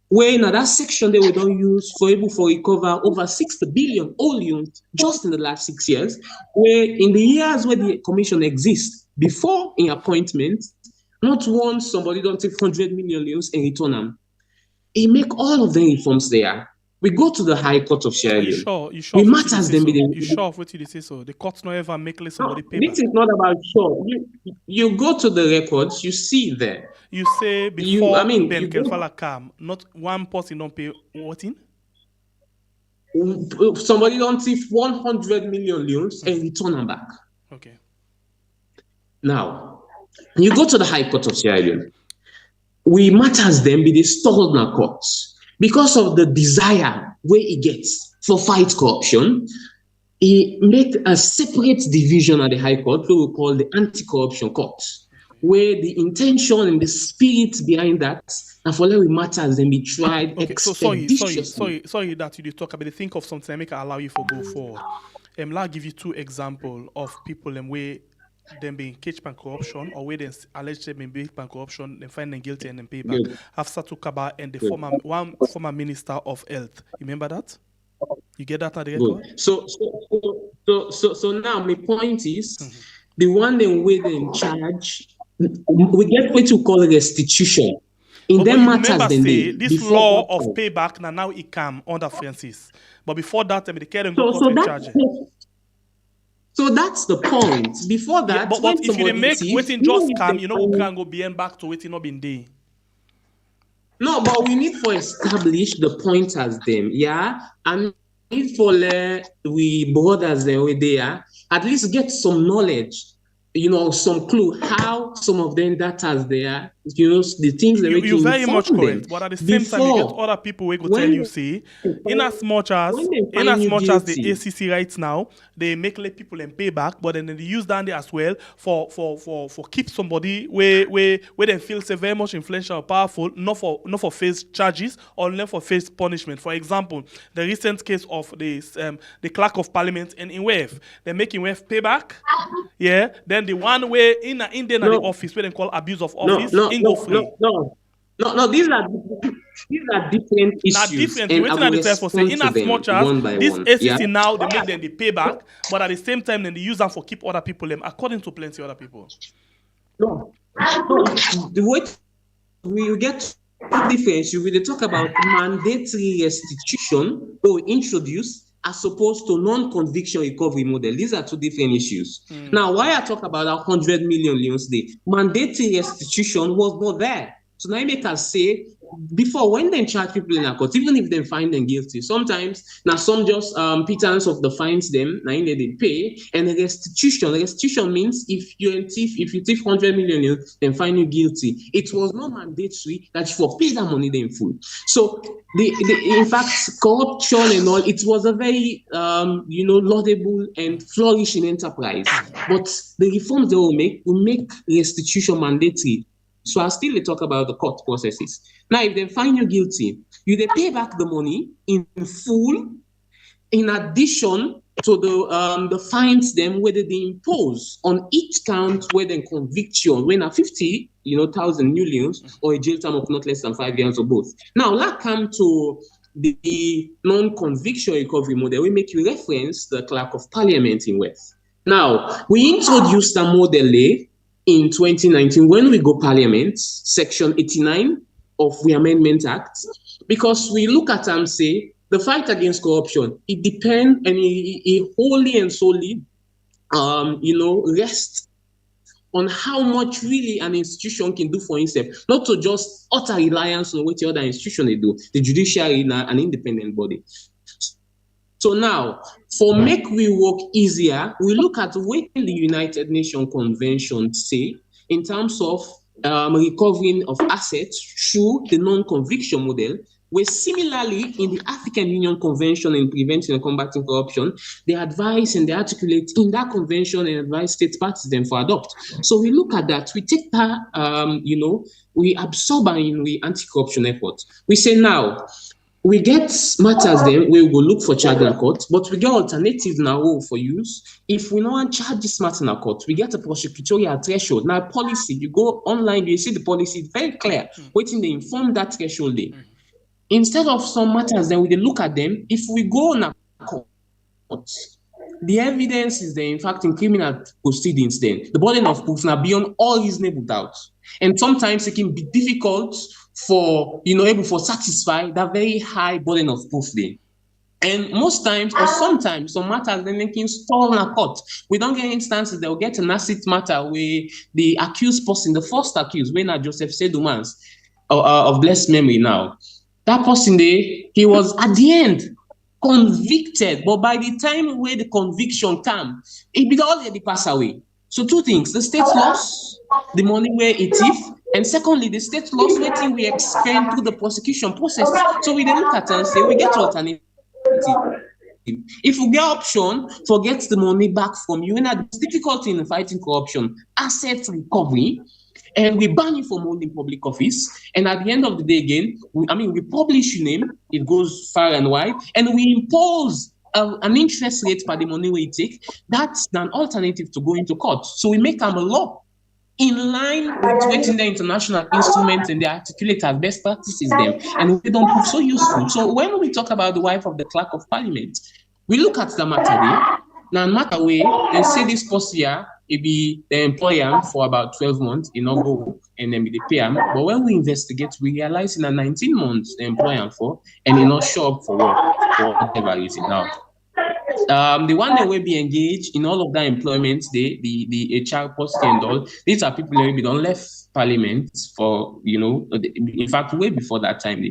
S10: where in that section they were don't use for able to recover over 60 billion only just in the last 6 years, where in the years where the commission exists, before in appointment, not once somebody don't take 100 million euros and return them. He make all of the reforms there. We go to the High Court of Sierra Leone.
S6: You sure?
S10: We matters them.
S6: You sure of what you say so? The court's not ever make somebody pay back.
S10: This is not about sure. You go to the records, you see there.
S6: You say before Ben Keitala come, not one person don't pay what in?
S10: Somebody don't take 100 million leones and return them back.
S6: Okay.
S10: Now, you go to the High Court of Sierra Leone. We matters them be the stalled in courts. Because of the desire where he gets for fight corruption, he made a separate division at the High Court, what we call the Anti-Corruption Court, where the intention and the spirit behind that, and for we matters, then be tried expeditiously.
S6: Sorry that you did talk about. Think of something I make allow you for go forward. I'll give you 2 examples of people where them being caged by corruption or where they alleged them being caged by corruption, then find them guilty and then pay back. Hafsa Tukaba and the former minister of health. You remember that? You get that at the record?
S10: So now my point is the one that we're in charge, we get what you call restitution. In them matters then
S6: this law of payback now it come under Francis. But before that, the Karen go in charge.
S10: So that's the point. Before that,
S6: but if you make waiting just come, we can go beyond back to waiting not been there.
S10: No, but we need to establish the point as them, and need for we brothers there we there at least get some knowledge, some clue how some of them that as there, the things that
S6: you very much correct. But at the same time, you get other people who go tell you, see, in as much as the ACC right now, they make let people and pay back, but then they use that there as well for keep somebody where they feel say very much influential or powerful, not for face charges or not for face punishment. For example, the recent case of the clerk of parliament in WEF, they're making WEF pay back. Yeah, then the one where in the office where they call abuse of office.
S10: No, these are different issues.
S6: Not different. In as much as this ACC now they make them the payback, but at the same time then they use them for keep other people according to plenty other people.
S10: No. The way we get difference, you will talk about mandatory restitution or introduce as opposed to non-conviction recovery model. These are 2 different issues. Now, why I talk about 100 million leones day, mandatory restitution was not there. So now I make us say, before when they charge people in a court, even if they find them guilty, sometimes now some just pittance of the fines them, now they pay, and the restitution. Restitution means if you thief 100 million, then find you guilty. It was not mandatory that you pay that money in full. So in fact, corruption and all, it was a very laudable and flourishing enterprise. But the reforms they will make restitution mandatory. So I still talk about the court processes. Now, if they find you guilty, they pay back the money in full, in addition to the fines them whether they impose on each count where they convict you when a 50,000 new leones or a jail term of not less than 5 years or both. Now, let's come to the non-conviction recovery model. We make you reference the clerk of parliament in West. Now, we introduced a model in 2019 when we go Parliament, Section 89 of the Amendment Act, because we look at and say the fight against corruption, it depends and it wholly and solely, rests on how much really an institution can do for itself, not to just utter reliance on what the other institution they do, the judiciary is an independent body. So now, for make we work easier, we look at what the United Nations Convention say in terms of recovering of assets through the non-conviction model, where similarly in the African Union Convention in Preventing and Combating Corruption, they advise and they articulate in that convention and advise state parties then for adopt. So we look at that, we take that, we absorb in the anti-corruption effort. We say now, we get matters then, we will look for charge in court, but we get alternatives now for use. If we don't charge this matter in a court, we get a prosecutorial threshold. Now, policy, you go online, you see the policy, it's very clear, waiting they inform that threshold day. Instead of some matters, then we look at them. If we go on a court, the evidence is there, in fact, in criminal proceedings, then the burden of proof now beyond all reasonable doubt. And sometimes it can be difficult for, able to satisfy that very high burden of proof then. And most times, or sometimes, some matters then they can stall in a court. We don't get instances that will get an asset matter where the accused person, the first accused, when Joseph Sedumans, of blessed memory now, that person there, he was at the end convicted, but by the time where the conviction came, it be already passed away. So two things: the state lost the money where it is, and secondly, the state lost waiting we expend through the prosecution process. So we then look at and say we get alternative. If we get option, forget the money back from you, and that's difficulty in fighting corruption, asset recovery. And we ban you from holding public office. And at the end of the day, again, we publish your name, it goes far and wide, and we impose an interest rate per the money we take. That's an alternative to going to court. So we make them a law in line with waiting the international instruments and they articulate as best practices them. And we don't prove so useful. So when we talk about the wife of the clerk of parliament, we look at the matter there. Now, matter way, and say this post year, it be the employer for about 12 months, it not go, and then be the pay. But when we investigate, we realize in a 19 months the employer for, and it not show up for work, for whatever is it now. The one that will be engaged in all of that employment, the HR post and all, these are people who don't left parliament for, in fact, way before that time.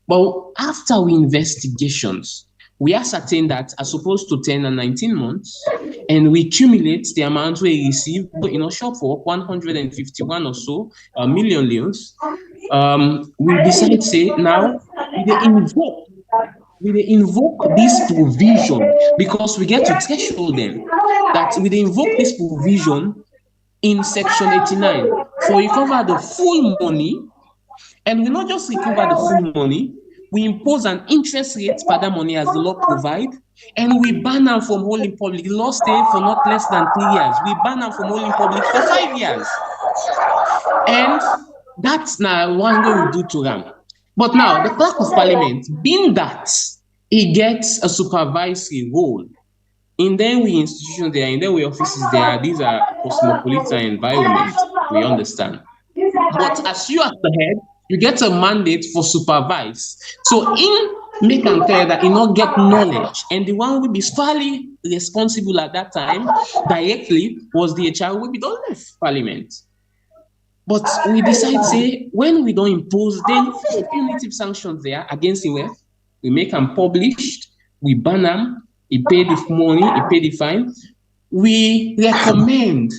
S10: But after we investigations, we ascertain that as opposed to 10 and 19 months, and we accumulate the amount we receive, shop for 151 or so million leons. We decide to say now we invoke this provision because we get to threshold them that we invoke this provision in section 89 for recover the full money, and we not just recover the full money. We impose an interest rate per that money as the law provides, and we ban them from holding public. The law stays for not less than 3 years. We ban them from holding public for 5 years. And that's now one way we do to them. But now, the clerk of parliament, being that he gets a supervisory role, in then we institutions there, in then we offices there, these are cosmopolitan environment, we understand. But as you as the head, you get a mandate for supervise. So in make and tell that you not get knowledge, and the one will be fairly responsible at that time directly was the HR will be done left parliament. But we decide say when we don't impose then punitive sanctions there against him, we make them published, we ban them, he pay the money, he pay the fine. We recommend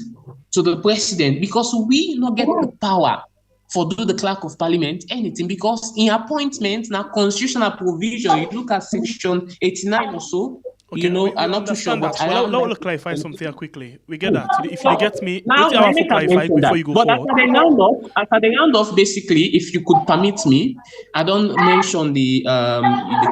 S10: to the president because we not get the power for do the clerk of parliament anything, because in appointment now constitutional provision, you look at section 89 or so,
S6: okay,
S10: I'm not too sure. But
S6: well, let's clarify something here quickly. We get that. If you get me, now, I want to clarify before you go
S10: but
S6: forward.
S10: After the round off, basically, if you could permit me, I don't mention the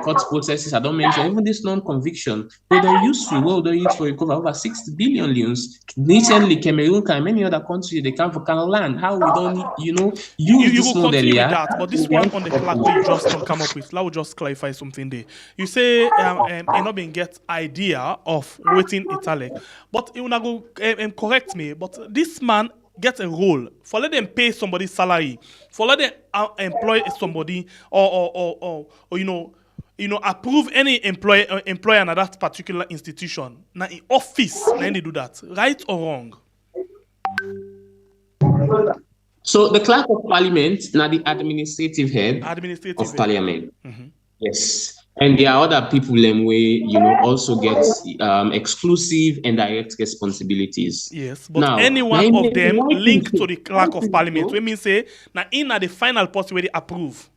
S10: court processes. I don't mention even this non-conviction. But they're useful. Well, they use for recover over 60 billion leons. Recently, Cameroon and many other countries they come for land. How we don't, use this model here.
S6: That, but this one on the clerk you just don't come up with. Let me just clarify something there. You say not being get idea of waiting italic. But you go correct me, but this man gets a role for let them pay somebody's salary, for let them employ somebody or approve any employer in that particular institution. Now in office, now they do that. Right or wrong?
S10: So the clerk of parliament, now the administrative head of parliament.
S6: Mm-hmm.
S10: Yes. And there are other people also get exclusive and direct responsibilities.
S6: Yes, but now, any one of them linked to the clerk of parliament, we mean say now in the final post where they approve.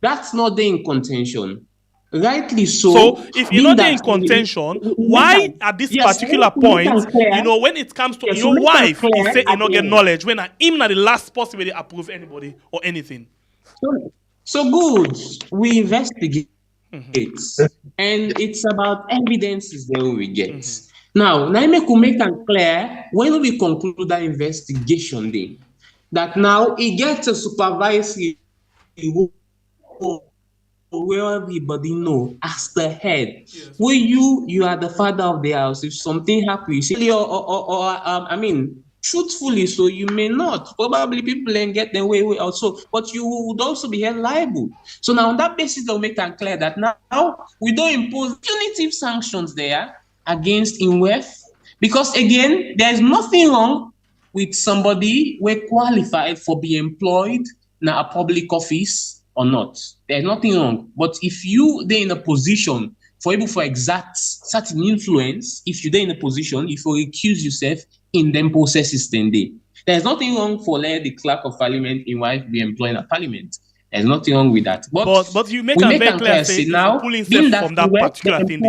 S10: That's not the in contention. Rightly so.
S6: So if you're not in contention, why at this particular point, when it comes to your wife, he say you not get knowledge when him at the last post where they approve anybody or anything.
S10: So good. We investigate. And it's about evidences that we get. Now, Naime could make it clear when we conclude that investigation day that now it gets a supervisory where everybody know as the head. Yes. Where you are the father of the house. If something happens, you say, truthfully, so you may not. Probably people then get their way also, but you would also be held liable. So now on that basis, they'll make it clear that now we don't impose punitive sanctions there against INWEF, because again, there's nothing wrong with somebody we're qualified for being employed in a public office or not. There's nothing wrong. But if you they're in a position for able for exact certain influence, if you're in a position, if you accuse yourself in them processes then day. There's nothing wrong for the clerk of parliament in wife be employed in a parliament. There's nothing wrong with that.
S6: But you make a very clear say now pull himself from that particular thing.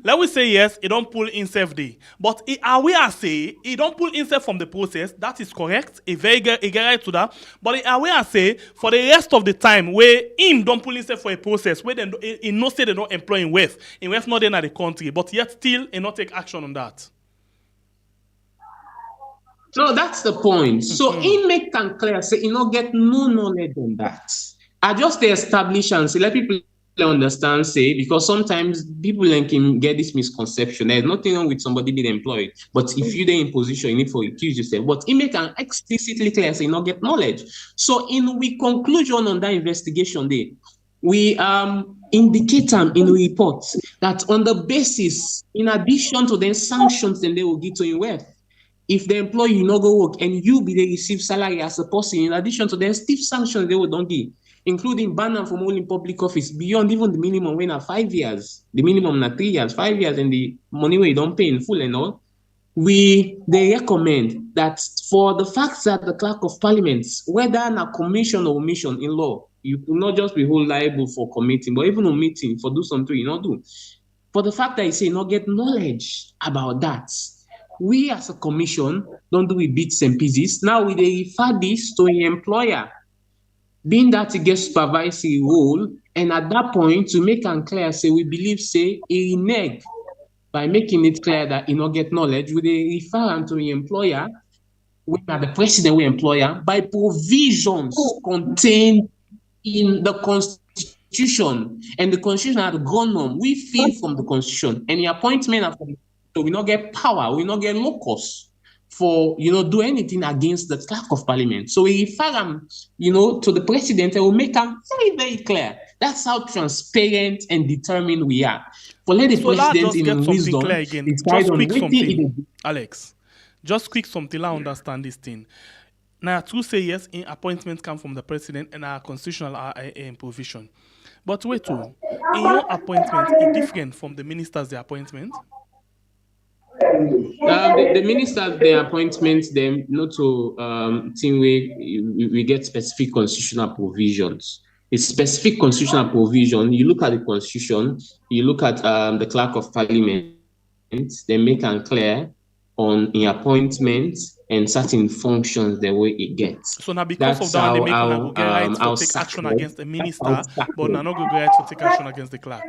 S6: Let we say yes, he don't pull himself there. But aware say he don't pull himself from the process. That is correct. He get right to that. But aware say for the rest of the time where him don't pull himself for a process where he no say they don't employ in WEF. In WEF not in the country, but yet still he not take action on that.
S10: So that's the point. So he make can clear say he not get no knowledge on that. I just establish and say let people understand, say, because sometimes people can get this misconception. There's nothing wrong with somebody being employed, but if you're in position, you need to accuse yourself. But he make an explicitly clear say not get knowledge. So in we conclusion on that investigation day, we indicate in the report that on the basis, in addition to the sanctions then they will give to your if the employee you not go work and you be they receive salary as a person, in addition to the stiff sanctions they will don't give, including ban from holding public office beyond even the minimum when 5 years, the minimum na 3 years, 5 years, and the money we don't pay in full and all. They recommend that for the fact that the clerk of parliament, whether a commission or omission in law, you could not just be held liable for committing, but even omitting for do something you not do. For the fact that you say not get knowledge about that, we as a commission don't do with bits and pieces. Now we refer this to an employer, being that it gets supervisory role, and at that point to make it clear, say we believe say he renege by making it clear that he not get knowledge, we refer to an employer, we are the president we employer by provisions contained in the constitution, and the constitution had gone on. We feel from the constitution, and the appointment of so we not get power, we not get locus for do anything against the clerk of parliament. So we refer them, to the president and we make them very, very clear. That's how transparent and determined we are. For let the president in wisdom decide on
S6: something, Alex. Just quick something, I understand this thing. Now, to say yes, in appointments come from the president and our constitutional provision. But wait, too, in your appointment, it's different from the minister's appointment.
S10: The ministers, their appointments, them not to thing we get specific constitutional provisions. It's specific constitutional provision. You look at the constitution, you look at the clerk of parliament, they make it clear on the appointment and certain functions the way it gets.
S6: So now because of that, they make go get right to take action against the minister, but now not go get right to take action against the clerk.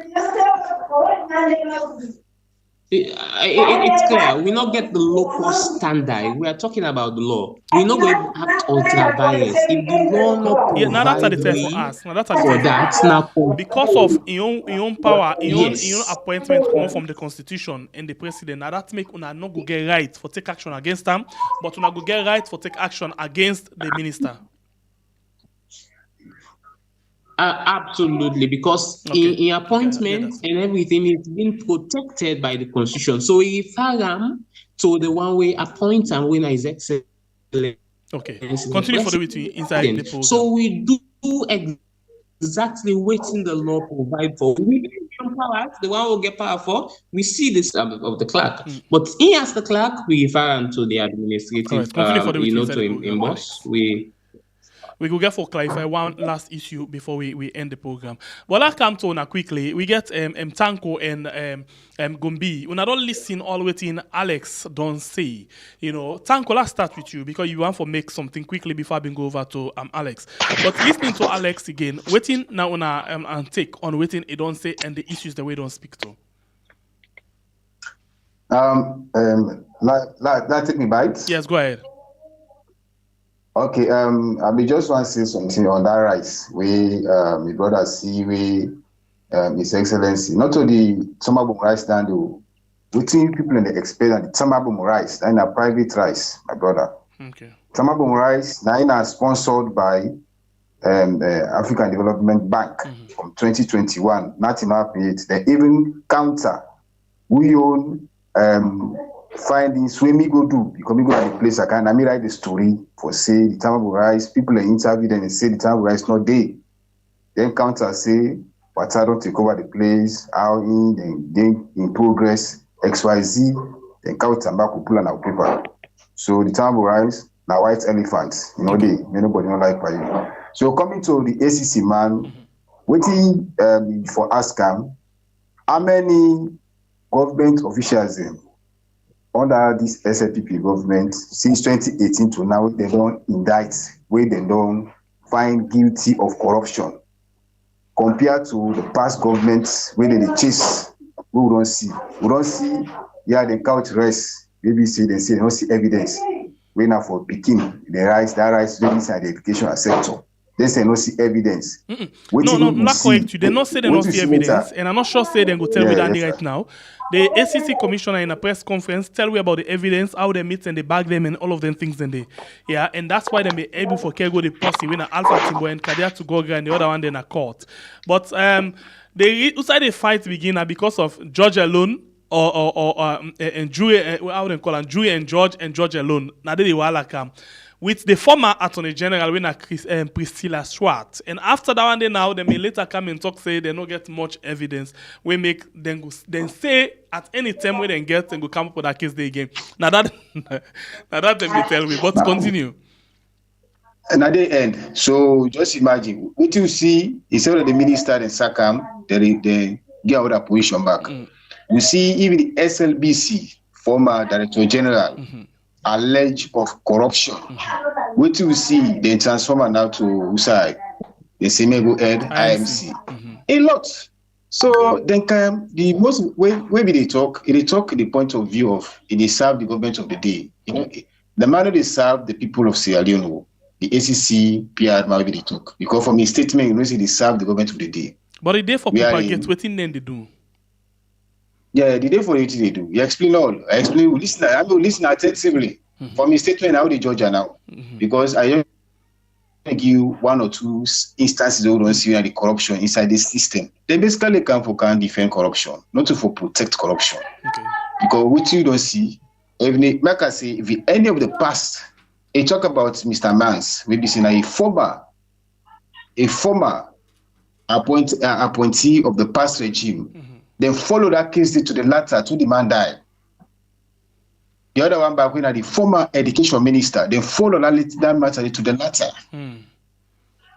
S10: It's clear. We not get the local standard. We are talking about the law. We not going to act ultra bias. If the law not
S6: Yeah, now that's
S10: provide
S6: the thing for
S10: way
S6: us. Now that's the
S10: for
S6: thing for
S10: that,
S6: us.
S10: now
S6: Because of your own power, your own
S10: yes,
S6: appointment come from the constitution and the president. Now that make una not go get right for take action against them, but una go get right for take action against the minister.
S10: absolutely, because in appointment and everything is being protected by the constitution. So if I am to the one way appoint and winner is excellent.
S6: Okay, continue for the way to inside the program.
S10: So we do exactly waiting the law provide for. We the one who get power for. We see this of the clerk, but he as the clerk we refer him to the administrative. To inbox.
S6: We go get for clarify one last issue before we end the program. Well, I come to now quickly. We get Tanko and Gumbi. When I don't listen all waiting, Alex don't say. Tanko, let's start with you because you want to make something quickly before I go over to Alex. But listening to Alex again, waiting now on and take on waiting it don't say and the issues that we don't speak to.
S8: Take me bite.
S6: Yes, go ahead.
S8: Okay, I may just want to say something on that rights. My brother see His Excellency, not to the Tamabum rice down the waiting people in the expert and the Tamabum rice, and a private rice, my brother.
S6: Okay.
S8: Tamabum rice, now sponsored by African Development Bank from 2021, nothing happened. They even counter we own findings when we go do because we go to the place I can write the story for say the Tamabum rice, people are interviewed and they say the Tamabum rice not there. Then counter say what I don't take over the place, how in progress, XYZ, then counter back pull on our paper. So the Tamabum rice, now white elephants, nobody don't like by you. So coming to the ACC man, waiting for ASCAM, how many government officials under this SLPP government since 2018 to now, they don't indict, where they don't find guilty of corruption. Compared to the past governments where they chase, we don't see. We don't see, the couch rest. Maybe say they don't see evidence. We now for picking the rights, that rights inside the education sector. They say no see evidence.
S6: No, not correct you. They not say they don't see evidence, and I'm not sure say they go tell me that right now. The ACC commissioner in a press conference tell me about the evidence, how they meet and they bag them and all of them things. And that's why they be able for Kego the posse when Alpha Timbo and Kadia to go and the other one then a court. But they fight begin because of George alone and Jury and George alone. Now they were like with the former Attorney General, Priscilla Schwartz. And after that one day now, they may later come and talk, say they don't get much evidence. We make them go, then say at any time when they get and go come up with that case they again. Now that they may tell me, but continue.
S8: And at the end, so just imagine, what you see, instead of the minister and SACAM, they get out of position back. You see, even the SLBC, former Director General, alleged of corruption. What you see, they transform now to USAI, the Senego Ed IMC. A lot. So then the most when they talk the point of view of they serve the government of the day. The manner they serve the people of Sierra Leone, the ACC, PR, maybe they talk. Because from his statement, they serve the government of the day.
S6: But the day for people get waiting then they do.
S8: Yeah, the day for it they do. You explain all. I explain. Listen attentively. From his statement, how they judge are now. Because I don't give you one or two instances where we don't see the corruption inside this system. They basically come defend corruption, not to protect corruption.
S6: Okay.
S8: Because what you don't see, like I say, if any of the past, they talk about Mr. Mans, maybe saying a former appointee of the past regime. Then follow that case to the latter to the man died. The other one back when the former education minister, they follow that matter to the latter.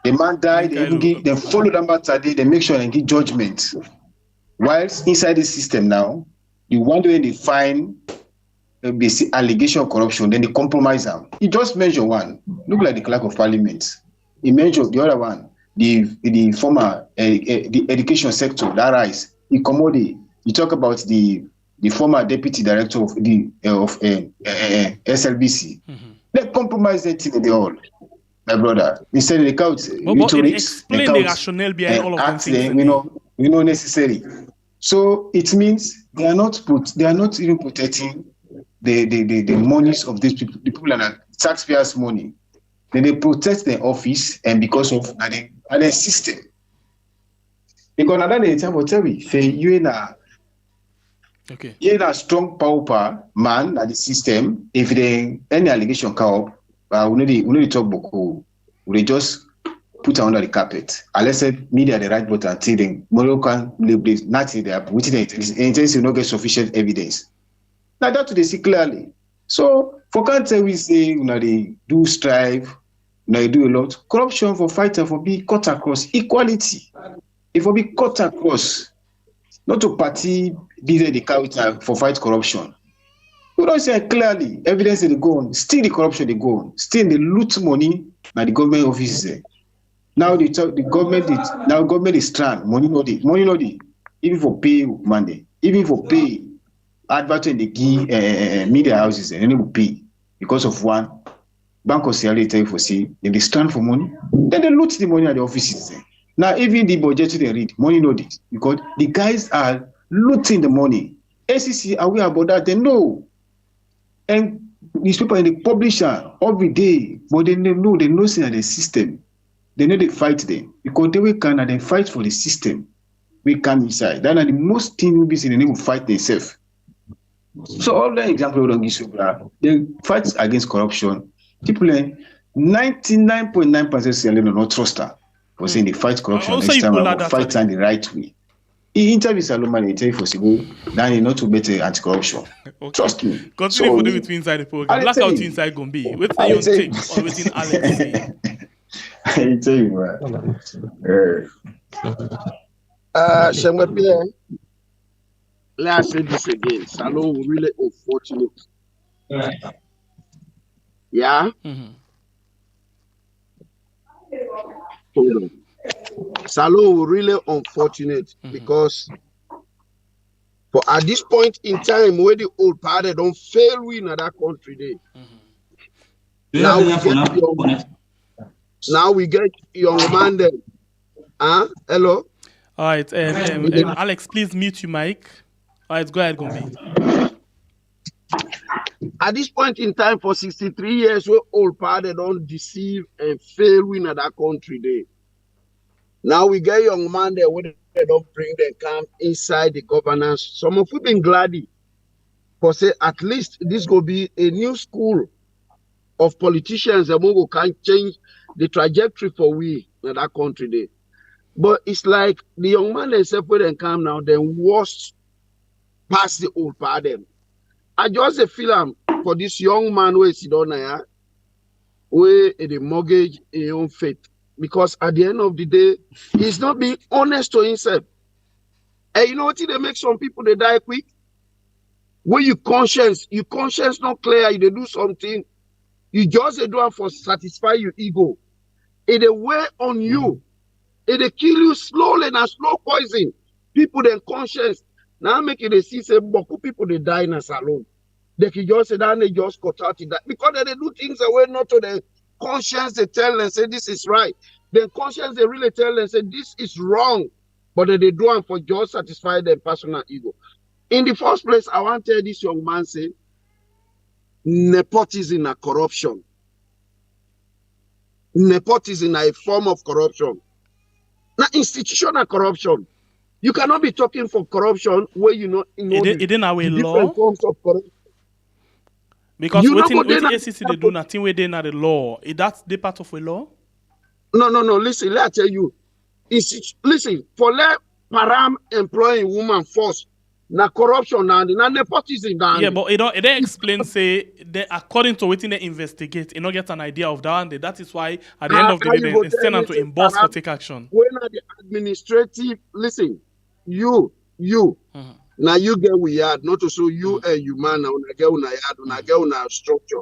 S8: The man died, they follow that matter, they make sure and give judgment. Whilst inside the system now, you wonder when they find basic allegation of corruption, then they compromise them. He just mentioned one, look like the clerk of parliament. He mentioned the other one, the former the education sector, that rise. You talk about the the former deputy director of the SLBC. They compromised that thing they all. My brother, instead they count rhetorics,
S6: explain the rationale behind all of them things.
S8: We know necessary. So it means they are not even protecting the monies of these people. The people are taxpayers' money. Then they protect their office, and because of the system. Because another time will tell me, you in a strong power man at the system. If they any allegation come up, we need to talk about. We just put it under the carpet. Unless the media the right button until the Moroccan labels nothing there, which is not get sufficient evidence. Now that they see clearly. So for country we say they do strive, they do a lot. Corruption for fighter for be cut across equality. It will be cut across, not to party be the character for fight corruption. We don't say clearly evidence they go on, still the corruption they go on, still they loot money by the government offices. Now they talk the government is strong, money no dey, even for pay Monday, even for pay advertising the key media houses and they will pay because of one bank of Sierra Leone tell you for see they stand for money, then they loot the money at the offices. Now even the budget they read, money no dey because the guys are looting the money. ACC are we about that? They know. And newspaper and the publisher every day, but they know see the system. They know they fight them because they can and they fight for the system. We come inside. That are the most thing we be seeing. They will fight themselves. So all the example we don't give you, they fight against corruption. People 99.9% say they not trust her for saying they fight corruption.
S6: Also,
S8: next time I fight in the right way. He interviews Salomon and tell you for Sigo, then he not to better anti-corruption. Okay. Trust me.
S6: Continue for the with inside the program. Blackout inside Gombe. What's your take or within Alex say?
S8: I tell you, man.
S9: Let's say this again. Salon really unfortunate. Yeah. Hold on. Salon really unfortunate because for at this point in time where the old party don't fail we in that country now we get young man then. Hello.
S6: All right, Alex, please mute your mic. All right, go ahead, Gombe.
S9: At this point in time, for 63 years, where old party don't deceive and fail we in that country there. Now we get young man there where they don't bring them come inside the governance. Some of you been glad for say at least this will be a new school of politicians that who can change the trajectory for we in that country there. But it's like the young man themselves where they come now, then worst past the old party. I just feel for this young man where sit down there, where the mortgage his own faith. Because at the end of the day, he's not being honest to himself. And you know what? They make some people they die quick. When your conscience not clear, you do something, you just do it for satisfy your ego. It weigh on you. It kill you slowly and slow poison. People then conscience. Now make it see say beaucoup people they die in a salon. They can just say that they just cut out that because they do things away not to the conscience they tell and say this is right. Then conscience they really tell and say this is wrong. But they do it for just satisfy their personal ego. In the first place, I want to tell this young man say nepotism and corruption. Nepotism is a form of corruption. Now institutional corruption. You cannot be talking for corruption where you know
S6: it in our law
S9: forms of corruption.
S6: Because within ACC they do nothing within the law. Is that the part of a law?
S9: No. Listen, let me tell you. Listen, for let param employing woman first, na corruption and na nepotism.
S6: Yeah, but it don't explain say that according to within they investigate, you don't get an idea of that. And that is why at the end of the day they send them to emboss for take action.
S9: When are the administrative listen, you now you get we yard, not to show you and you man now una get una yard, una get una structure.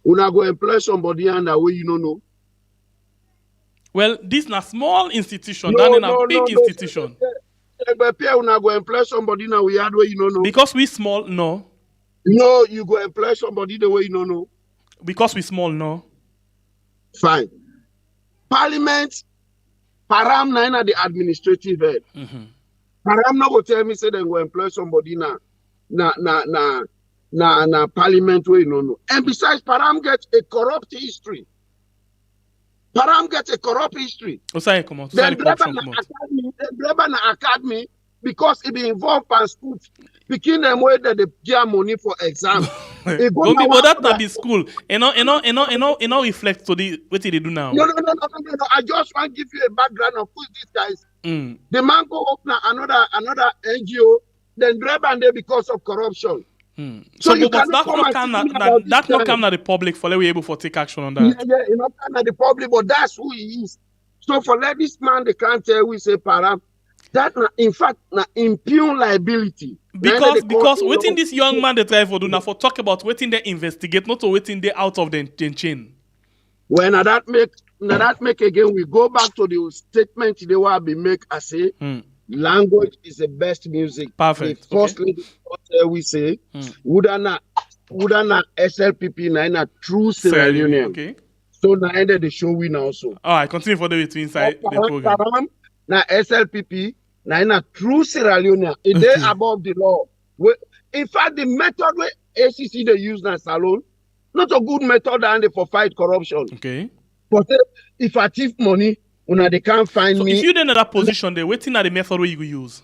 S9: Una go employ somebody and that way you don't know.
S6: Well, this is a small institution, than a big institution.
S9: Una go employ somebody now we had where you don't know.
S6: Because we small, no.
S9: No, you go employ somebody the way you don't know.
S6: Because we small, no.
S9: Fine. Parliament, Param na the administrative head. Param no go tell me say they go employ somebody na parliament where you don't know. And besides, Param gets a corrupt history. Param gets a corrupt history.
S6: Then
S9: na academy because it be involved in school. Picking them where they get money for exam.
S6: But that not be school. You know reflect to the what they do now.
S9: No. I just want to give you a background of who these guys. The man go up now another NGO, then grab and they because of corruption.
S6: So you that not come to the public for let we able for take action on that.
S9: Yeah, you know, come to the public, but that's who he is. So for let this man, they can't tell we say Param. That in fact impugn liability.
S6: Because waiting this young man they try for do now for talk about waiting they investigate, not to waiting they out of the chain.
S9: When that make again, we go back to the statement they will be make. I say language is the best music.
S6: Perfect.
S9: The first lady we say wouldn't SLPP na true Sierra Leonean.
S6: Okay.
S9: So now ended the show win also.
S6: All right, continue for the way to inside the program.
S9: Now SLPP na true Sierra Leonean. It is above the law. In fact, the method where ACC they use na salon, not a good method and for fight corruption.
S6: Okay.
S9: But if I thief money, they can't find me.
S6: If you're in that position, they waiting at the method where you use.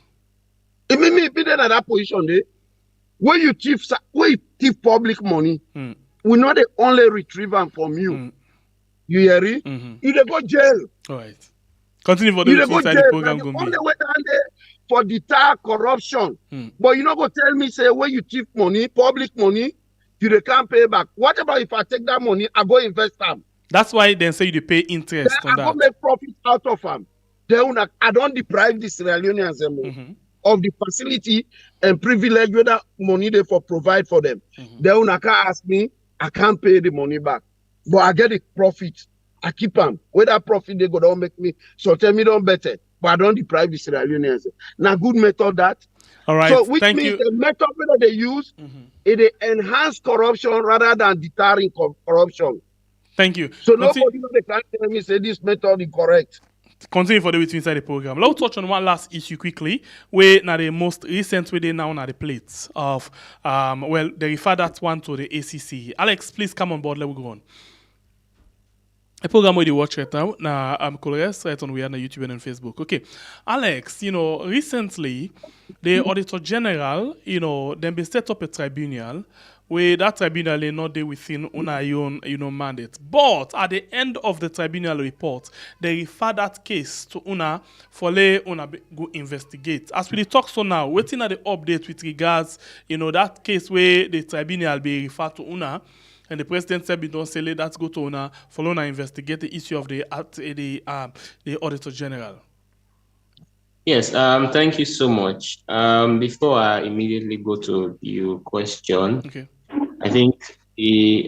S9: If me be in that position, there, where you thief public money, we not the only retrieve them from you. You hear it? You dey go jail.
S6: All right. Continue for the inside the program.
S9: The only way down there for deter corruption. But you not go tell me say where you thief money, public money, you can't pay back. What about if I take that money, I go invest them?
S6: That's why they say you pay interest
S9: then
S6: on that.
S9: I go make profit out of them. Then I don't deprive the Sierra Leoneans of the facility and privilege where that money they for provide for them. Then I can't ask me, I can't pay the money back. But I get the profit. I keep them. Where that profit they go don't make me. So tell me don't better. But I don't deprive the Sierra Leoneans. Now good method that.
S6: All right.
S9: So which means the method that they use, it enhance corruption rather than deterring corruption.
S6: Thank you.
S9: So nobody they can't tell me say this method is correct.
S6: Continue for the way to inside the program. Let's touch on one last issue quickly. Where now the most recent way they now on the plates of they refer that one to the ACC. Alex, please come on board. Let me go on. A program where you watch right now. Now Colores right on we are on YouTube and on Facebook. Okay, Alex, recently the Auditor General, then they set up a tribunal. Where that tribunal is not there within una own mandate. But at the end of the tribunal report, they refer that case to una for una go investigate. As we talk so now, waiting at the update with regards, that case where the tribunal be referred to una, and the president said, don't say let's go to una for una investigate the issue of the Auditor General.
S10: Yes, thank you so much. Before I immediately go to your question,
S6: okay.
S10: I think the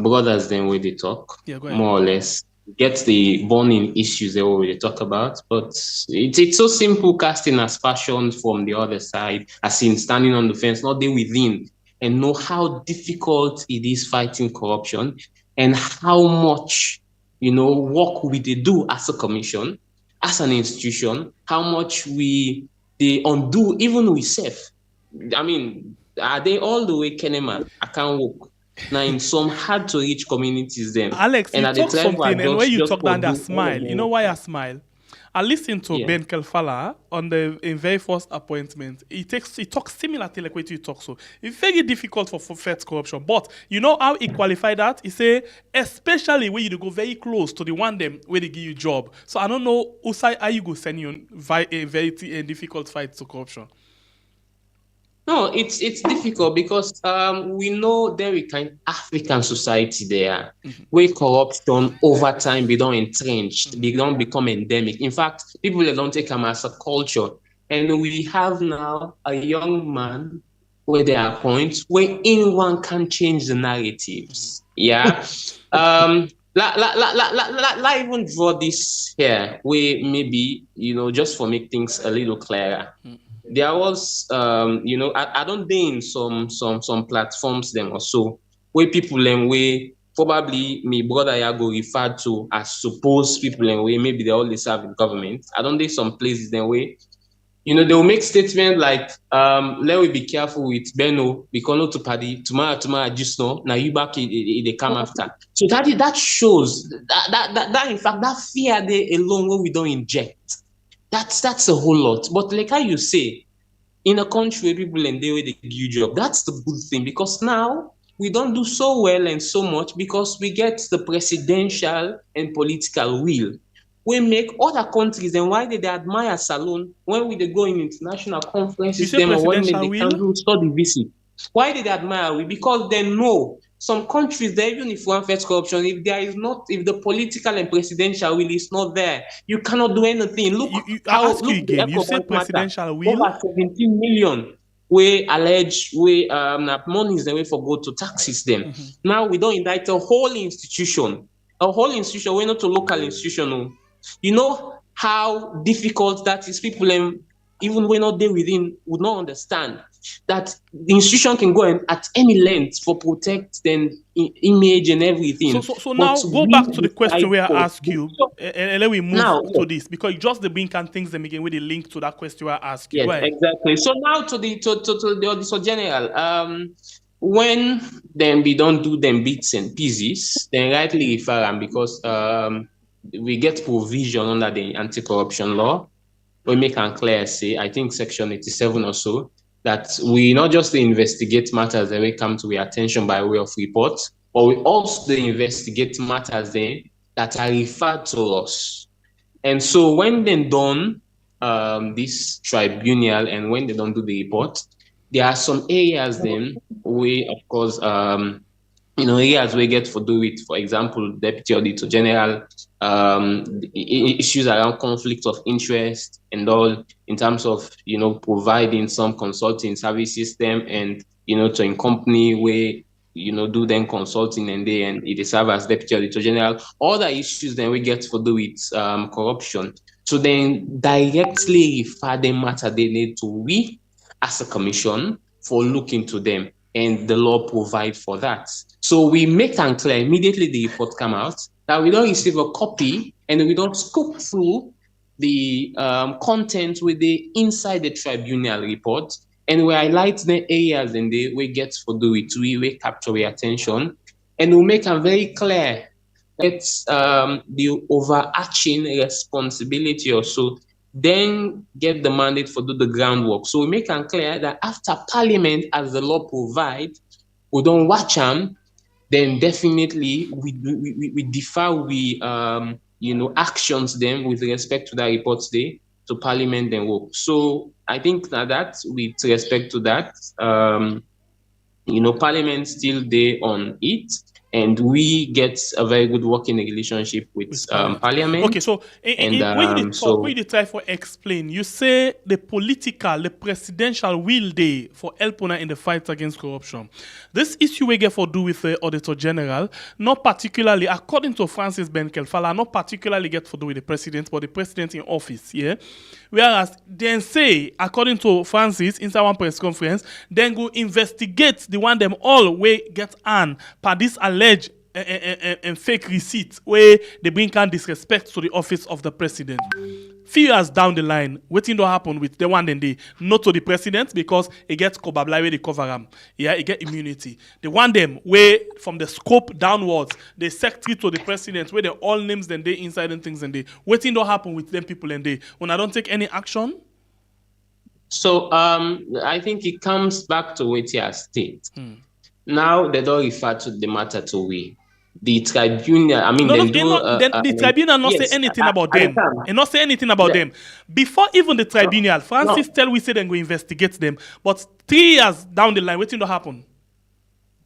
S10: brothers then where they talk, more or less, get the burning issues they already talk about, but it's so simple casting aspersions from the other side, as in standing on the fence, not there within, and know how difficult it is fighting corruption and how much, work we they do as a commission, as an institution, how much they undo even we self. I mean, are they all the way Kenema? I can't walk. Now in some hard to reach communities then.
S6: Alex,
S10: and
S6: you talk something and when you talk down that smile, you know why I smile? I listened to Ben Kelfala on the very first appointment. He talks similar to like what you talk so. It's very difficult for fight corruption. But you know how he qualified that? He say, especially when you go very close to the one them where they give you job. So I don't know how you go send you a very difficult fight to corruption.
S10: No, it's difficult because we know there is kind of African society there where corruption over time be don't entrenched, they don't become endemic. In fact, people don't take them as a culture. And we have now a young man where there are points where anyone can change the narratives. Yeah. even draw this here, where maybe, just for make things a little clearer. There was, I don't think in some platforms them or so, where people and where probably me brother ya go referred to as supposed people and where maybe they only serve in government. I don't think some places then way, they will make statements like, let we be careful with Beno, because no to party tomorrow just now you back they come after. So that shows that in fact that fear they alone when we don't inject. That's a whole lot. But like how you say, in a country where people and they give you job, that's the good thing, because now we don't do so well and so much because we get the presidential and political will. We make other countries, and why they admire Salon when we they go in international conferences, them or when they can do study visit. Why did they admire we? Because they know some countries there, even if one face corruption, if the political and presidential will is not there, you cannot do anything. Look,
S6: you say presidential will
S10: over 17 million we allege we money is the way for go to taxes them. Now we don't indict a whole institution. We're not a local institution. You know how difficult that is. People even when not there within would not understand that the institution can go at any length for protect them image and everything.
S6: So now go back to the question where I ask you, and let me move to this, because just the Bink and things them again with the link to that question where I ask you.
S10: Yes, exactly. So now to the Auditor General, when then we don't do them bits and pieces, then rightly refer them, because we get provision under the anti-corruption law. We make and clear say, I think section 87 or so, that we not just investigate matters that will come to our attention by way of report, but we also investigate matters then that are referred to us. And so when they done this tribunal and when they don't do the report, there are some areas then we, of course, areas we get for do it. For example, Deputy Auditor General, issues around conflict of interest and all, in terms of providing some consulting service system and to a company where do then consulting and it serve as Deputy Auditor General. Other issues then we get for do with corruption. So then directly refer the matter they need to we as a commission for looking to them, and the law provide for that. So we make and clear immediately the report come out that we don't receive a copy and we don't scope through the content with the inside the tribunal report, and we highlight the areas and we get for do it, we capture the attention, and we make them very clear that the overarching responsibility or so then get the mandate for do the groundwork. So we make it clear that after Parliament, as the law provides, we don't watch them, then definitely we defer actions them with respect to that reports day to Parliament then work. So I think that with respect to that, Parliament still there on it, and we get a very good working relationship with Parliament.
S6: Okay, so when you try for explain, you say the presidential will day for helping in the fight against corruption. This issue we get for do with the Auditor General, not particularly, according to Francis Ben Kelfala, not particularly get for do with the president, but the president in office, yeah? Whereas then say, according to Francis, inside one press conference, then go investigate the one them all way get on per this alleged and fake receipt where they bring can disrespect to the office of the president. Few years down the line, waiting to happen with the one then they not to the president because it gets kobabla where they cover them. Yeah, it get immunity. The one them where from the scope downwards, they secretary to the president where they all names then they inside and things and they waiting to happen with them people and they when I don't take any action.
S10: So I think it comes back to what you state. Now they don't refer to the matter to we. The tribunal, I mean,
S6: the tribunal not say anything about them. And not say anything about them. Before even the tribunal, Francis tell we say then go investigate them. But 3 years down the line, waiting to happen.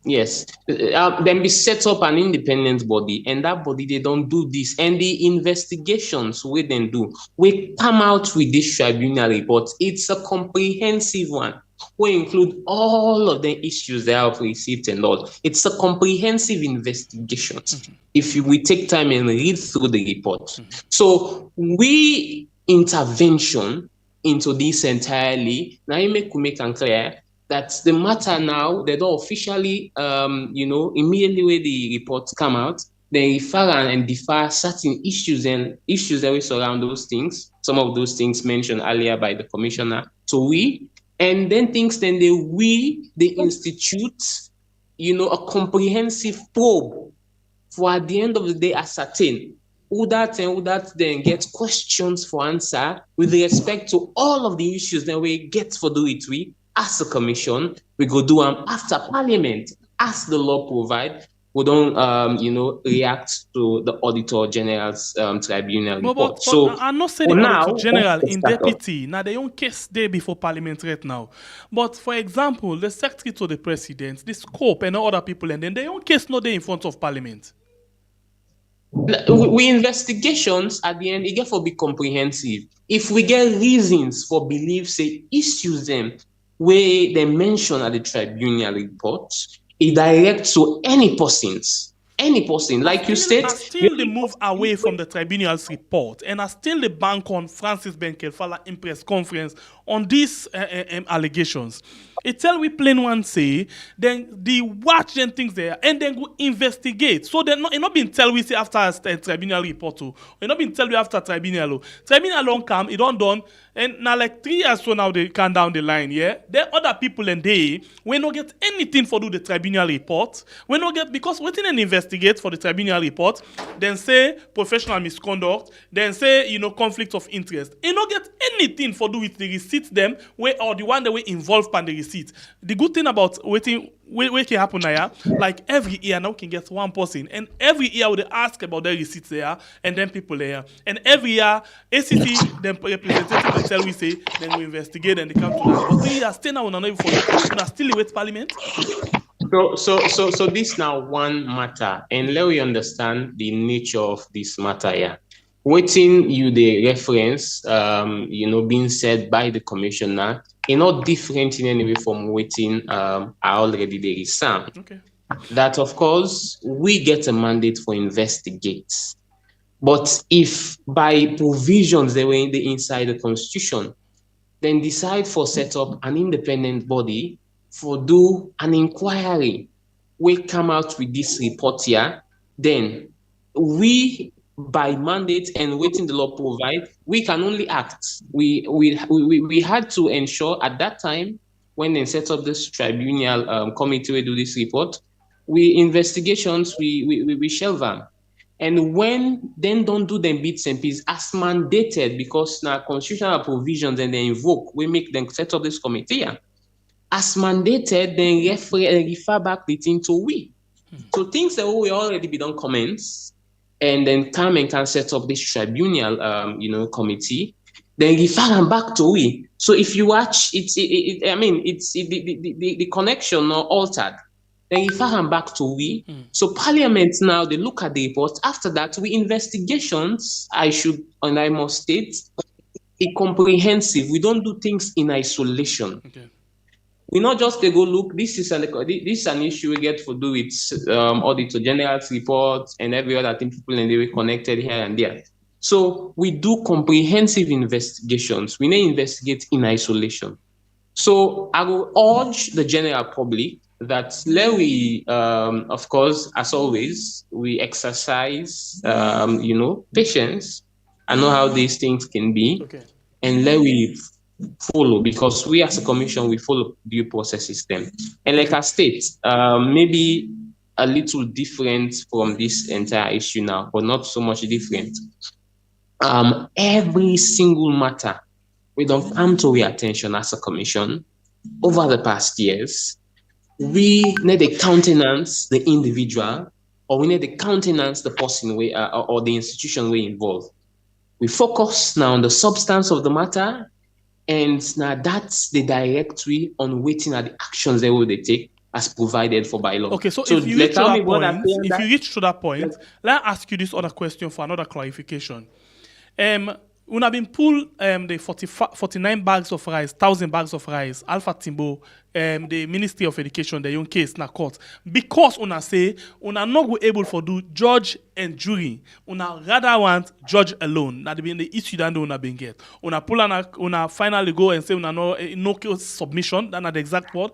S10: Yes. Then we set up an independent body, and that body, they don't do this. And the investigations we then do, we come out with this tribunal report. It's a comprehensive one. we include all of the issues they have received and all. It's a comprehensive investigation. If we take time and read through the report. So we intervention into this entirely, now you make and clear that the matter now, they don't officially, immediately when the reports come out, they refer and defer certain issues that we surround those things. Some of those things mentioned earlier by the commissioner. So and then they institute, a comprehensive probe for at the end of the day ascertain who that then gets questions for answer with respect to all of the issues that we get for do it. We as a commission, we go do them after Parliament, as the law provide. We don't, react to the Auditor General's tribunal report.
S6: But
S10: so
S6: I'm not saying the Auditor General in deputy. Now, they own case day before Parliament right now. But for example, the Secretary to the President, the scope and other people, and then their own case no day in front of Parliament.
S10: We investigations at the end, it get for be comprehensive. If we get reasons for belief, say issues them where they mention at the tribunal report, it directs to any person, like you said.
S6: I still the move away from the tribunal's report, and I still the bank on Francis Benkelfala in press conference on these allegations. It tell we plain one say, then the watch them things there, and then go investigate. So they're not been tell we say after a tribunal report, or not been tell we after tribunal. Tribunal don't come, it don't done, and now like 3 years so now they come down the line, yeah. There other people and they we not get anything for do the tribunal report. We not get because we didn't investigate for the tribunal report, then say professional misconduct, then say conflict of interest. You not get anything for do with the receipts them or the one that we involved in the receipt. The good thing about waiting can happen now, like every year now can get one person, and every year would ask about their receipts there, and then people there, and every year ACC then representative will tell we say, then we investigate and they come to that. But 3 years still now we're not for still wait Parliament.
S10: So this now one matter, and let we understand the nature of this matter here. Waiting you the reference, being said by the commissioner, is not different in any way from waiting already there is some.
S6: Okay.
S10: That of course we get a mandate for investigate. But if by provisions they were inside the constitution, then decide for set up an independent body for do an inquiry, we come out with this report here, then we by mandate and waiting the law provide, we can only act. We had to ensure at that time when they set up this tribunal committee to do this report, investigations we shelve them. And when then don't do them bits and pieces as mandated because now constitutional provisions and they invoke, we make them set up this committee. As mandated, then refer back the thing to we. So things that we already be done comments, and then come and can set up this tribunal, committee, then refer them back to we. So if you watch, the connection not altered. Then refer them back to we. So Parliament now they look at the report. After that, we investigations. I must state, a comprehensive. We don't do things in isolation.
S6: Okay.
S10: We not just they go look. This is an issue we get for do with Auditor General's report and every other thing. People and they were connected here and there. So we do comprehensive investigations. We may investigate in isolation. So I will urge the general public that let we, of course, as always, we exercise, patience. I know how these things can be, and let we follow, because we as a commission, we follow due process system. And like I state, maybe a little different from this entire issue now, but not so much different. Every single matter we don't come to our attention as a commission over the past years, we need to countenance the individual, or we need to countenance the person or the institution we involved. We focus now on the substance of the matter, and now that's the directory on waiting at the actions they will take as provided for by law.
S6: Okay, so if you reach to that point, let me ask you this other question for another clarification. we have been pulled the 49 bags of rice, 1,000 bags of rice, Alpha Timbo, the Ministry of Education, the young case na court. Because una say, una not go able for do judge and jury. Una rather want judge alone. That be the issue that una been get. Una pull una finally go and say una no case submission, that's not the exact word.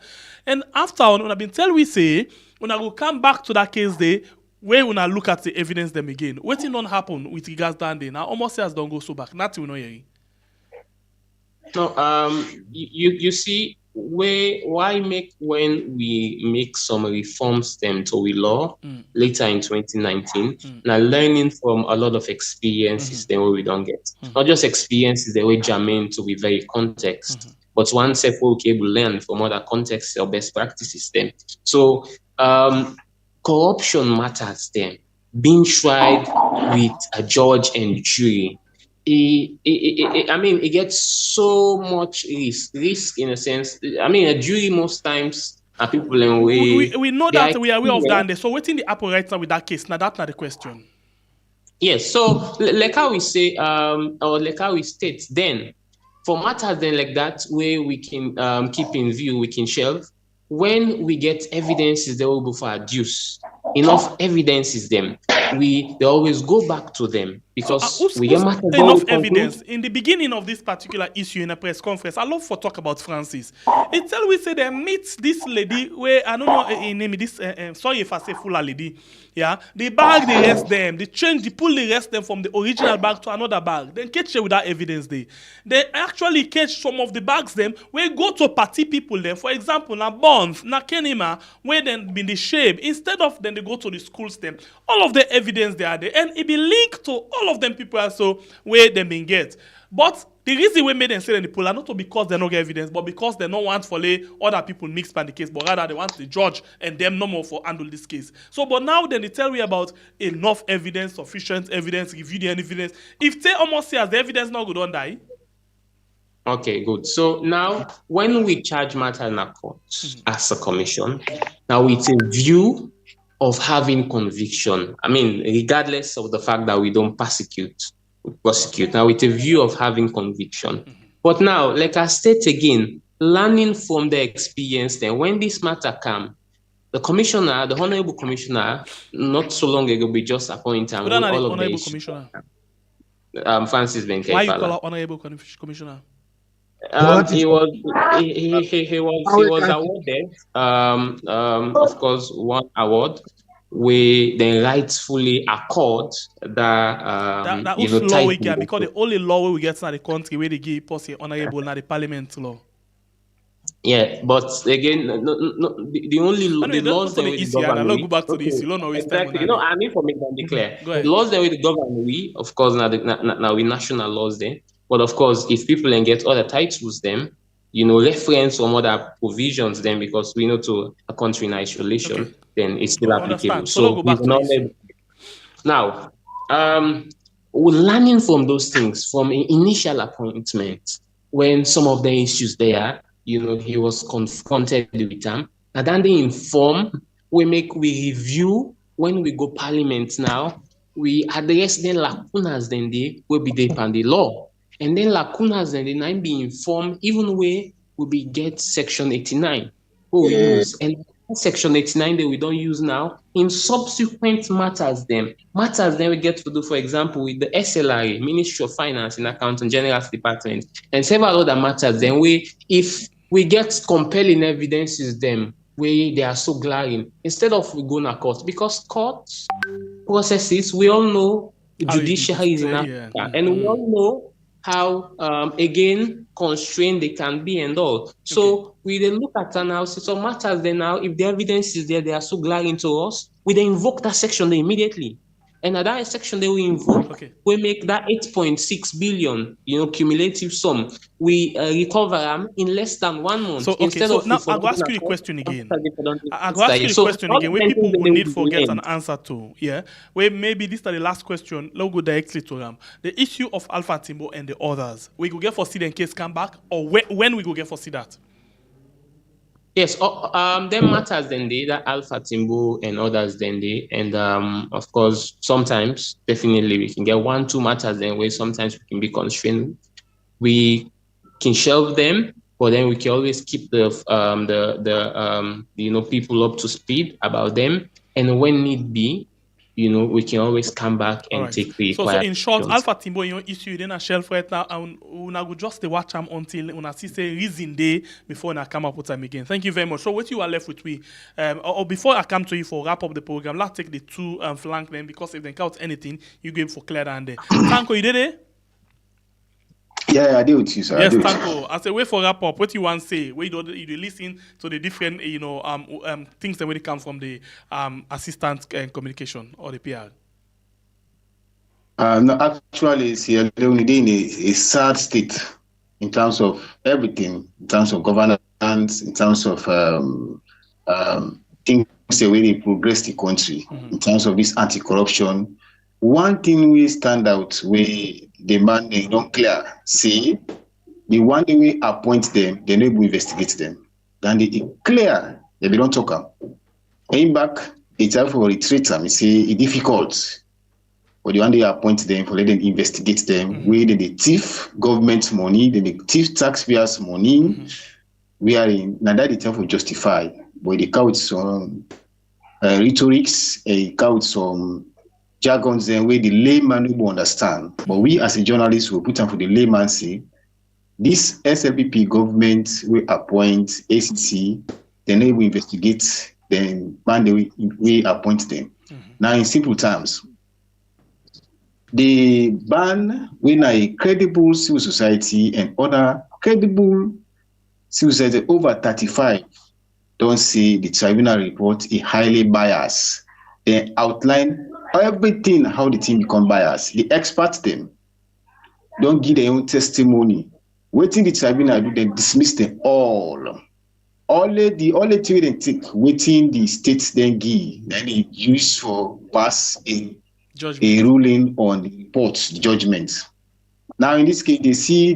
S6: And after una been tell we say, una go come back to that case day, where when I look at the evidence them again, what did not happen with regards to that day? Now almost says don't go so back. Nothing we know hearing.
S10: No, you see why make when we make some reforms them to we law later in 2019. Now learning from a lot of experiences the way we don't get. Not just experiences the way germane to be very context, but one step we can learn from other contexts or best practices them. So corruption matters then. Being tried with a judge and jury, it gets so much risk in a sense. I mean, a jury most times are people in way.
S6: We know that we are aware of that. So what's in the apple right now with that case? Now that's not the question.
S10: Yes. So like how we say, or like how we state, then for matters then like that, where we can keep in view, we can shelve. When we get evidences they will be for adduce, enough evidences them, they always go back to them because we get
S6: enough evidence. In the beginning of this particular issue in a press conference, I love for talk about Francis. It tell we say they meet this lady where I don't know her name. This sorry if I say full lady. Yeah, they bag the rest them, they change, they pull the rest them from the original bag to another bag. Then catch it without evidence. They actually catch some of the bags them where go to party people them. For example, na Bonds, na Kenema, where then been the shape. Instead of then they go to the schools them. All of the evidence they are there, and it be linked to all of them people also where they been get. But the reason we made them say in the poll are not because they don't get evidence, but because they don't want for other people mixed by the case, but rather they want the judge and them no more for handle this case. So, but now then they tell me about enough evidence, sufficient evidence, review the evidence. If they almost say as the evidence not go don't die.
S10: Okay, good. So now when we charge matter in a court as a commission, now it's a view of having conviction. I mean, regardless of the fact that we don't prosecute. Now with a view of having conviction. But now, like I state again, learning from the experience, then when this matter come, the commissioner, the honorable commissioner, not so long ago, we just appointed all of the
S6: commissioner.
S10: Francis Benkei.
S6: Why you call honorable commissioner?
S10: He was awarded, of course, one award. We then rightfully accord that
S6: law we get, because the only law we get in the country where they give us honorable na the parliament law.
S10: Yeah, but again, the only the laws that we govern.
S6: Go back to the issue.
S10: Exactly. I mean for make them declare. The laws that we govern, we of course now we national laws there. But of course, if people then get other titles, them reference some other provisions, then because we know to a country in isolation, then it's still applicable. So
S6: go back to
S10: now, we're learning from those things from an initial appointment when some of the issues there, he was confronted with them, and then they inform, we review when we go parliament now, we address the lacunas then they will be there on the law. And then lacunas then they might be informed even where we get section 89. We use and section 89 that we don't use now in subsequent matters then we get to do, for example, with the SLRA, Ministry of Finance and Accountant General's Department, and several other matters then if we get compelling evidences them where they are so glaring, instead of we go to court, because court processes, we all know judiciary is in Africa, and we all know how, again, constrained they can be and all. So we then look at analysis of matters then now, if the evidence is there, they are so glaring to us, we then invoke that section there immediately. And at that section that we invoke, we make that 8.6 billion, cumulative sum. We recover them in less than 1 month.
S6: So, now I'll go ask you a question again. Where people will need to get an answer to, where maybe this is the last question, let's go directly to them. The issue of Alpha Timbo and the others, we could get for see the case come back, or when we go get for see that?
S10: Yes, them matters then they, that Alpha Timbo and others then they, and of course sometimes definitely we can get 1-2 matters then where sometimes we can be constrained. We can shelve them, but then we can always keep the people up to speed about them, and when need be, we can always come back and take the
S6: so
S10: required
S6: in short,
S10: actions.
S6: Alpha Timbo issue in a shelf right now, and una go just watch them until una see say reason day before una come up with them again. Thank you very much. So what you are left with we, or before I come to you for wrap up the program, let's take the two flank then, because if they count anything, you go for clear and there. Tanko, you did it?
S8: Yeah, I do with you, sir.
S6: Yes, Tanko. As a way for wrap up, what you want to say? Where you listen to the different, things that when it comes from the assistant communication or the PR.
S8: No, actually, Sierra Leone in a sad state in terms of everything, in terms of governance, in terms of things the way they progress the country, in terms of this anti-corruption. One thing we stand out, we demand they don't clear. See, the one day we appoint them, they never investigate them. Then they clear, they don't talk them. Going back, it's time for retreat them. It's difficult. But the one day appoint them for let them investigate them, where they thief government money, they thief taxpayers' money. We are in now that the time for justify, but they count some rhetorics, they count some jargons then where the layman will understand. But we as a journalist will put them for the layman say, this SLPP government will appoint ACC, then they will investigate, then we appoint them. Now in simple terms, the ban when a credible civil society and other credible civil society over 35 don't see the tribunal report is highly biased. They outline everything how the team become biased. The experts them don't give their own testimony. Waiting the tribunal do, they dismiss them all. Only thing they take waiting the states then give, then they use for pass a ruling on the reports, the judgments. Now in this case, they see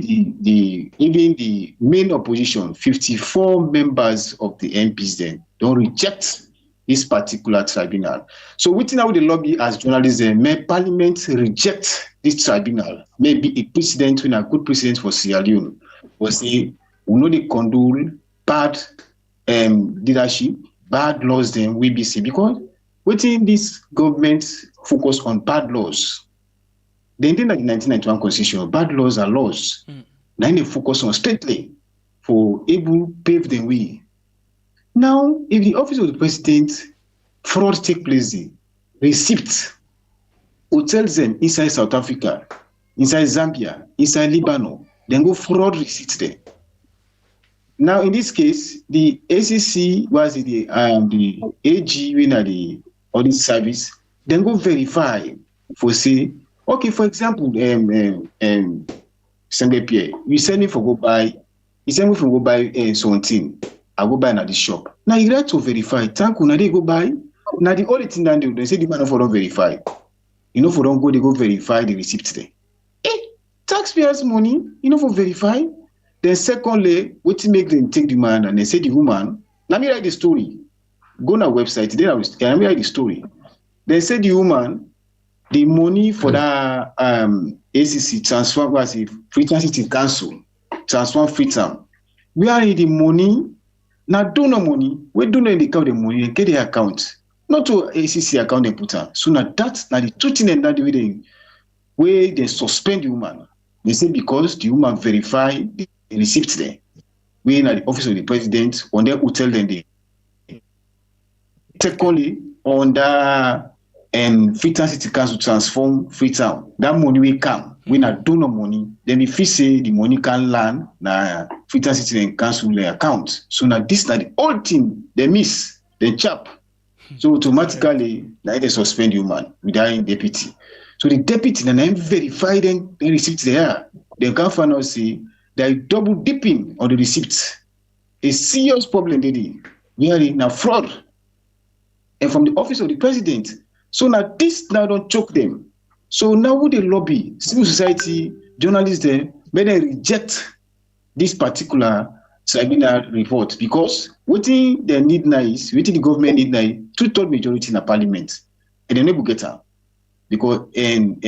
S8: even the main opposition, 54 members of the MPs then don't reject this particular tribunal. So waiting out the lobby as journalists, may Parliament reject this tribunal, maybe a precedent, a good precedent for Sierra Leone, or say we know they condone bad leadership, bad laws then we be see, because waiting this government focus on bad laws. The 1991 constitution, bad laws are laws. Then they focus on strictly for able to pave the way. Now, if the office of the president fraud take place, receipt, hotels them inside South Africa, inside Zambia, inside Lebanon, then go fraud receipt there. Now, in this case, the ACC was the AG winner the audit service, then go verify for say, okay, for example, Pierre, you send me for go buy, you send me for go buy something. I go buy at the shop. Now you have to verify. Thank you. Now they go buy. Now the only thing that they say the man for don't verify. For don't go, they go verify the receipt there. Taxpayers' money, for verify. Then secondly, what to make them take the man and they say the woman. Let me write the story. Go on our website. There let me write the story. They say the woman, the money for that ACC transfer was a free transit council transfer free term. We are in the money. Now, donor money, we don't in the account the money and get the account. Not to ACC account they put on. So now that's now the two things that they where they suspend the woman. They say because the woman verify the receipt there. We in the office of the president, on their hotel then they. Secondly, on the Freetown City Council transform Freetown. That money will come. We not donor money. Then if we say the money can land, na Freetown City and Council their account. So now this na the whole thing they miss, they chap. So automatically now they suspend you man without deputy. So the deputy then verify then the receipt there. They can find out say they double dipping on the receipts. A serious problem they did. We are in a fraud. And from the office of the president. So now this now don't choke them. So now would they lobby, civil society, journalists there, may they reject this particular tribunal report, because what they need now is, what the government need now, 2/3 majority in the parliament, and they never get out. Because and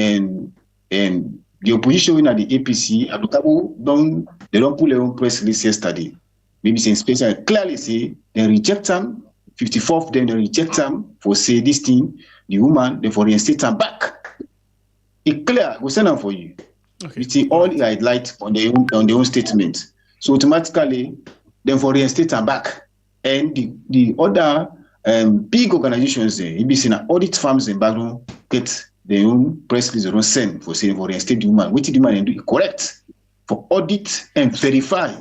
S8: the opposition at the APC, they don't pull their own press release yesterday. Maybe saying special clearly say they reject them, 54 of them they reject them for say this thing, the woman, they for reinstate them back. It's clear, we'll send them for you. Okay. You see all the highlight on their own statement. So automatically, then for reinstate them back. And the other big organizations there, you be seeing audit firms in background get their own press release, they don't send for saying for reinstate the woman. What did the woman and do it correct? For audit and verify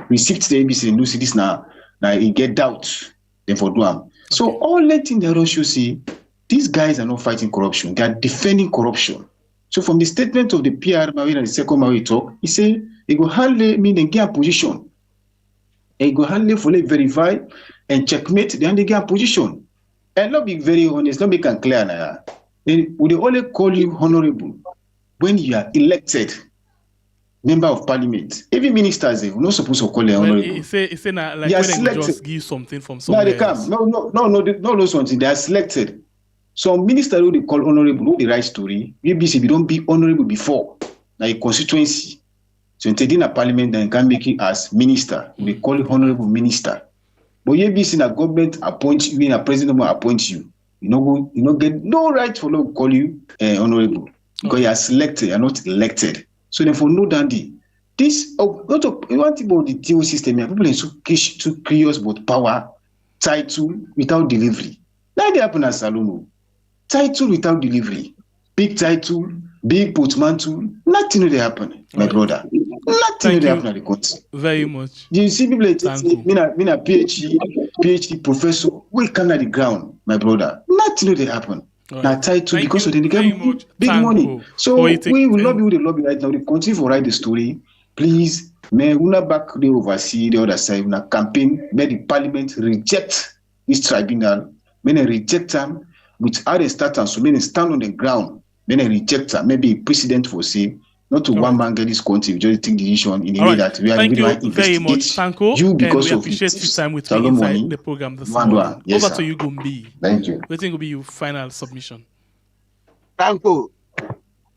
S8: receipts the ABC and see this now it get doubts, then for do them. Okay. So all that in the Russia see, these guys are not fighting corruption, they are defending corruption. So from the statement of the PR Mawi and the second Mawi talk, he say he go hardly mean they get a position. He go hardly fully verify and checkmate then they get a position. And not be very honest, not make it clear now. They would only call you honorable when you are elected member of parliament. Every ministers are not supposed to call them honorable.
S6: It's not like when they just give something from somewhere.
S8: No, they come. No, something. They are selected. Some minister who they call honorable, who they write story, maybe if you don't be honorable before, like a constituency. So in a parliament, then can make it as minister. We call it honorable minister. But you be seen a government appoint you, when a president will appoint you. You know, get no right for them to call you honorable because you are selected, you are not elected. So therefore, no dandy. This one thing about the TO system, people are so curious about power, title without delivery. That they happen at Salono. Title without delivery, big title, big portmanteau, nothing will happen, my brother. Nothing will happen at the country.
S6: Very much.
S8: You see people like me a PhD professor, we come at the ground, my brother. Nothing will happen. Right. Now title because of the big money. So we will not be able to lobby right now. The country for write the story. Please, may we not back the oversee the other side. Now campaign, may the parliament reject this tribunal. May they reject them. With other statutes, so many stand on the ground, many reject them. Maybe president will say, not to one man get this country, just take the decision in the way that we are going to investigate you because of
S6: your time with me inside the program this morning.
S8: Yes,
S6: over to you, Gumbi.
S8: Thank you.
S6: What think will be your final submission?
S9: Thank you.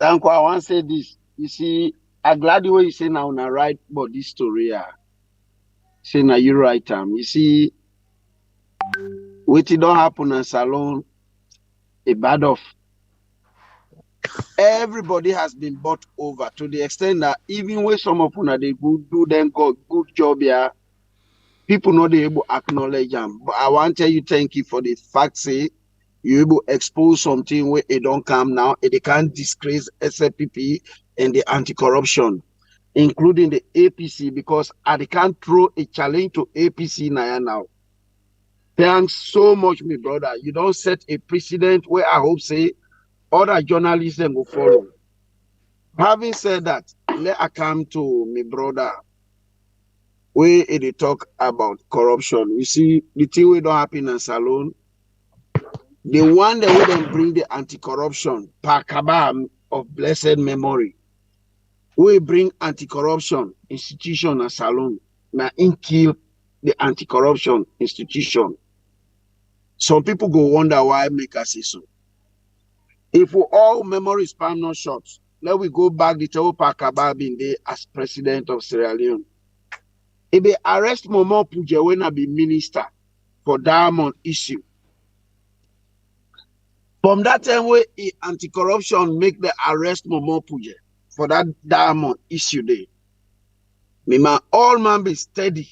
S9: I want to say this. You see, I'm glad the way you say now, I write about this story. Say now you write time. You see, what it don't happen in Salon. A bad off. Everybody has been bought over to the extent that even when some of them they do them good job here, people not able to acknowledge them. But I want to tell you thank you for the fact say you able to expose something where it don't come now, and they can't disgrace SLPP and the anti-corruption, including the APC, because they can't throw a challenge to APC now. Thanks so much, my brother. You don't set a precedent where I hope say other journalists then will follow. Having said that, let I come to my brother where they talk about corruption. You see, the thing we don't happen in Salon. The one that will then bring the anti-corruption, Pakabam of blessed memory. We bring anti-corruption institution in Salon. Now in kill the anti-corruption institution. Some people go wonder why I make us say so. If we all memory span not short, let we go back the Teo Pakaba being there as president of Sierra Leone. If they arrest Momo Puje when I be minister for diamond issue. From that time where anti-corruption make the arrest Momo Puje for that diamond issue there. Me man, all man be steady.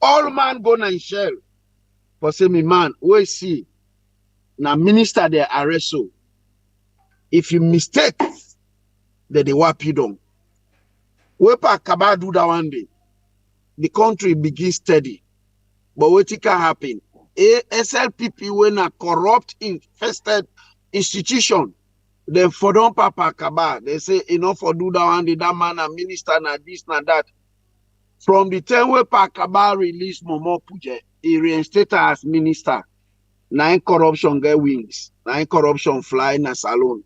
S9: All man go in shell. For say me man, we see now minister they arrest so. If you mistake, then they whap you down. We pa Kaba do that one day. The country begins steady. But what can happen? SLPP when a corrupt infested institution, then for don't papa Kaba, they say enough for do that one day, that man a minister na this na that. From the time where Pakaba released Momo Puje, he reinstated as minister. Nine corruption get wings. Nine corruption fly in a salon.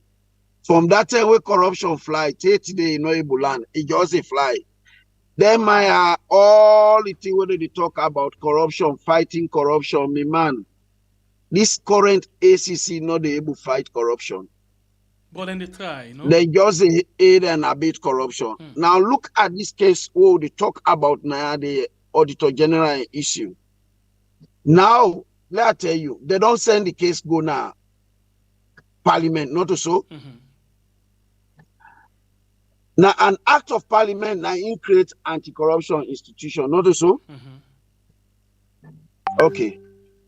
S9: From that time where corruption fly, today no able land. It just a fly. Then my all the thing when they talk about corruption, fighting corruption, me man. This current ACC not able to fight corruption.
S6: But then they try, you know.
S9: They just aid and abet corruption. Now look at this case where they talk about now the Auditor General issue. Now, let I tell you, they don't send the case go now. Parliament, not so. Now, an act of parliament now create anti-corruption institution, not so. Okay.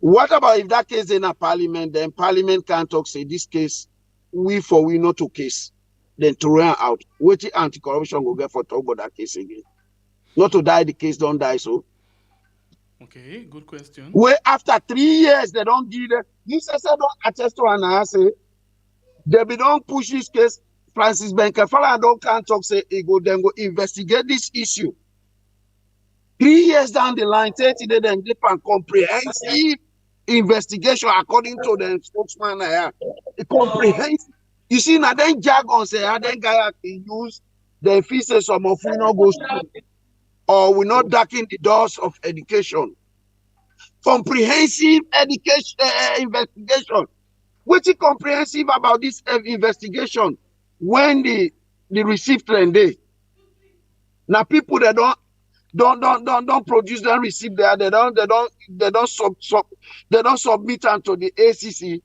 S9: What about if that case in a parliament, then parliament can't talk, say this case, we not to case, then to run out. What the anti-corruption will get for talk about that case again? Not to die, the case don't die, so.
S6: Okay, good question.
S9: Where after 3 years, they don't give them, this I don't attest to an answer. They be don't push this case. Francis Benkefala don't can't talk, say, then go investigate this issue. 3 years down the line, 30 days, then get a comprehensive investigation according to the spokesman. Comprehensive. You see, now then jargon say, then guy can use the fees some of we not go school, or we not darken the doors of education. Comprehensive education investigation. What is comprehensive about this investigation? When the receipt trend day. Now people that don't produce the receipt there, they don't submit unto the ACC.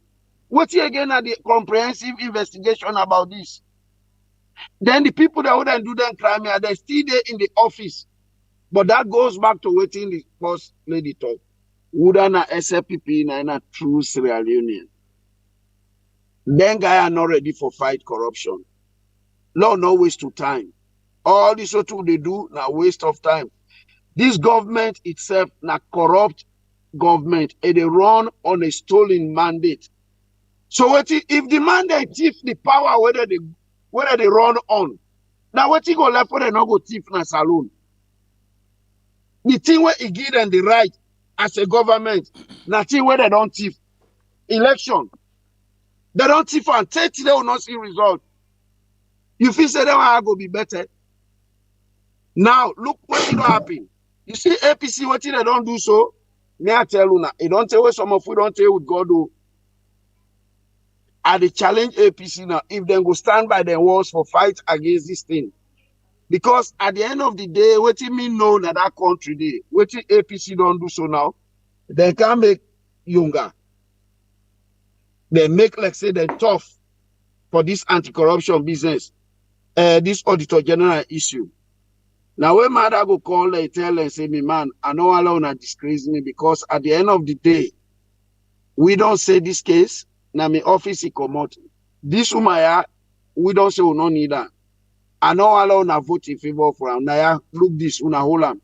S9: What again are the comprehensive investigation about this? Then the people that wouldn't do them crime here, they still there in the office. But that goes back to waiting the first lady talk. Wouldn't a SLPP in a true Sierra Leone? Then guy are not ready for fight corruption. Law no waste of time. All this what they do now waste of time. This government itself na corrupt government and they run on a stolen mandate. So what if the mandate thief the power whether they run on? Now what you go left for they not go thief na saloon? The thing where it give them the right as a government, nothing where they don't thief. Election. They don't thief and 30 they will not see result. You feel say that one go be better. Now look what will happen. You see APC what they don't do so. May I tell you now, it don't tell what some of we don't tell with God do. I they challenge APC now if they go stand by their walls for fight against this thing. Because at the end of the day, what it mean know that country day, what APC don't do so now, they can make younger. They make like say they're tough for this anti-corruption business, this Auditor General issue. Now when mother go call, they tell and say, me man, I know allow to disgrace me because at the end of the day, we don't say this case. Now my office is come out. This woman, we don't say we don't need that. I know allow to vote in favor for him. Now look this, una hold him.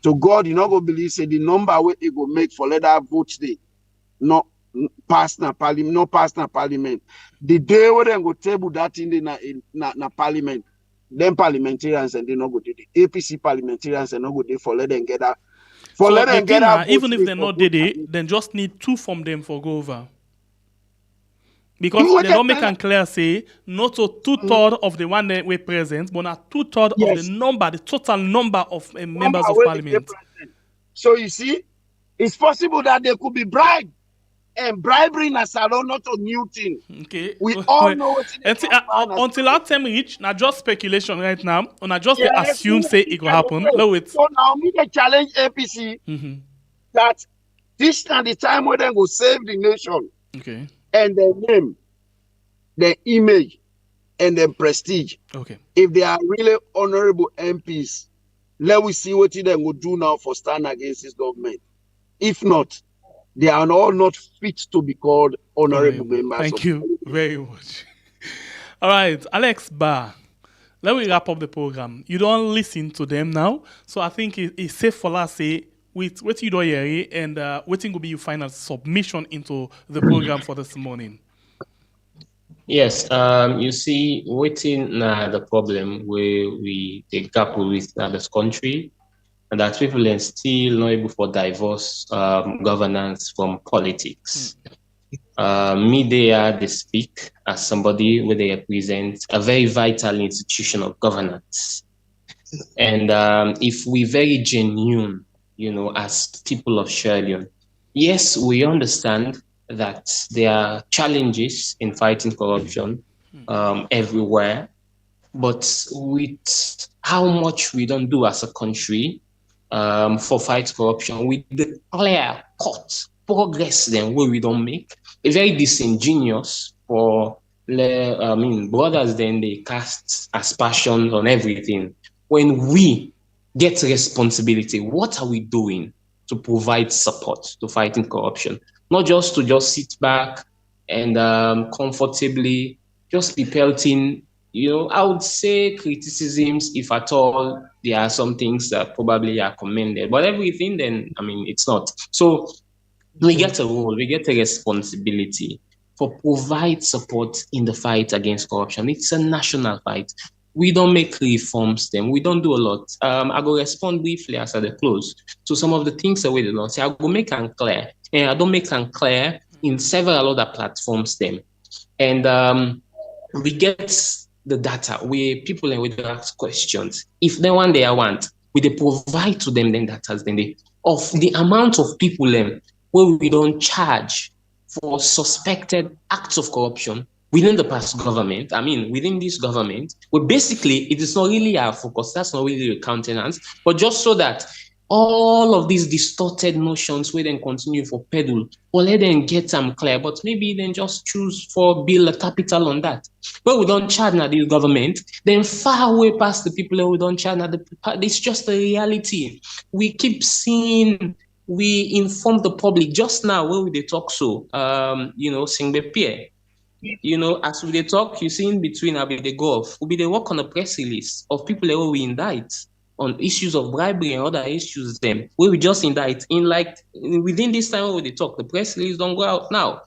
S9: To God, you not go believe say the number where it go make for let that vote day, not pass na parliament, not pass na parliament. The day where they go table that in na parliament, then parliamentarians and they not go do the APC parliamentarians and not go there for let them get that. For
S6: so
S9: let them get that.
S6: Even if they're not did it, then just need 2 from them for go over. Because they don't make an clear say not so 2/3 of the one that we present, but not 2/3 of the number, the total number of members of parliament.
S9: So you see, it's possible that they could be bribed. And bribery in a salon not a new thing.
S6: Okay.
S9: We all know what it is.
S6: Until that time reach, now just speculation right now, and I just assume say it will happen. No, it's
S9: so now me they challenge APC that this is the time where they go save the nation.
S6: Okay.
S9: And their name, their image, and their prestige.
S6: Okay.
S9: If they are really honorable MPs, let we see what they will do now for stand against this government. If not, they are all not fit to be called honorable members.
S6: Thank you very much. All right, Alex Barr. Let me wrap up the program. You don't listen to them now, so I think it's safe for us to say with what you do here and what will be your final submission into the program for this morning.
S10: Yes, you see, waiting the problem where we grapple with this country, and that people are still not able to divorce governance from politics. Media, they speak as somebody where they represent a very vital institution of governance. And if we're very genuine, as people of Sierra Leone, yes, we understand that there are challenges in fighting corruption everywhere, but with how much we don't do as a country for fight corruption, with the clear cut progress then where we don't make, it's very disingenuous for brothers then they cast aspersions on everything. When we get responsibility, what are we doing to provide support to fighting corruption? Not just to just sit back and comfortably just be pelting, I would say criticisms, if at all, there are some things that probably are commended, but everything then, it's not. So we get a role, we get a responsibility for provide support in the fight against corruption. It's a national fight. We don't make reforms then. We don't do a lot. I will respond briefly as I close to some of the things that we do not say. I will make them clear. And I don't make them clear in several other platforms then. And we get the data where people and we ask questions. If they want, they want, we they provide to them then data then they of the amount of people where we don't charge for suspected acts of corruption within the past government. Within this government, well, basically it is not really our focus. That's not really the countenance, but just so that all of these distorted notions will then continue for peddle, or let them get them clear, but maybe then just choose for build a capital on that. But we don't charge now the government, then far away past the people that we don't charge now. It's just a reality. We keep seeing, we inform the public just now when we talk so, Singbe Pierre. As we talk, you see in between, I'll be the Gulf, we'll be the work on a press release of people that we indict on issues of bribery and other issues them where we just indict in within this time when they talk, the press release don't go out now.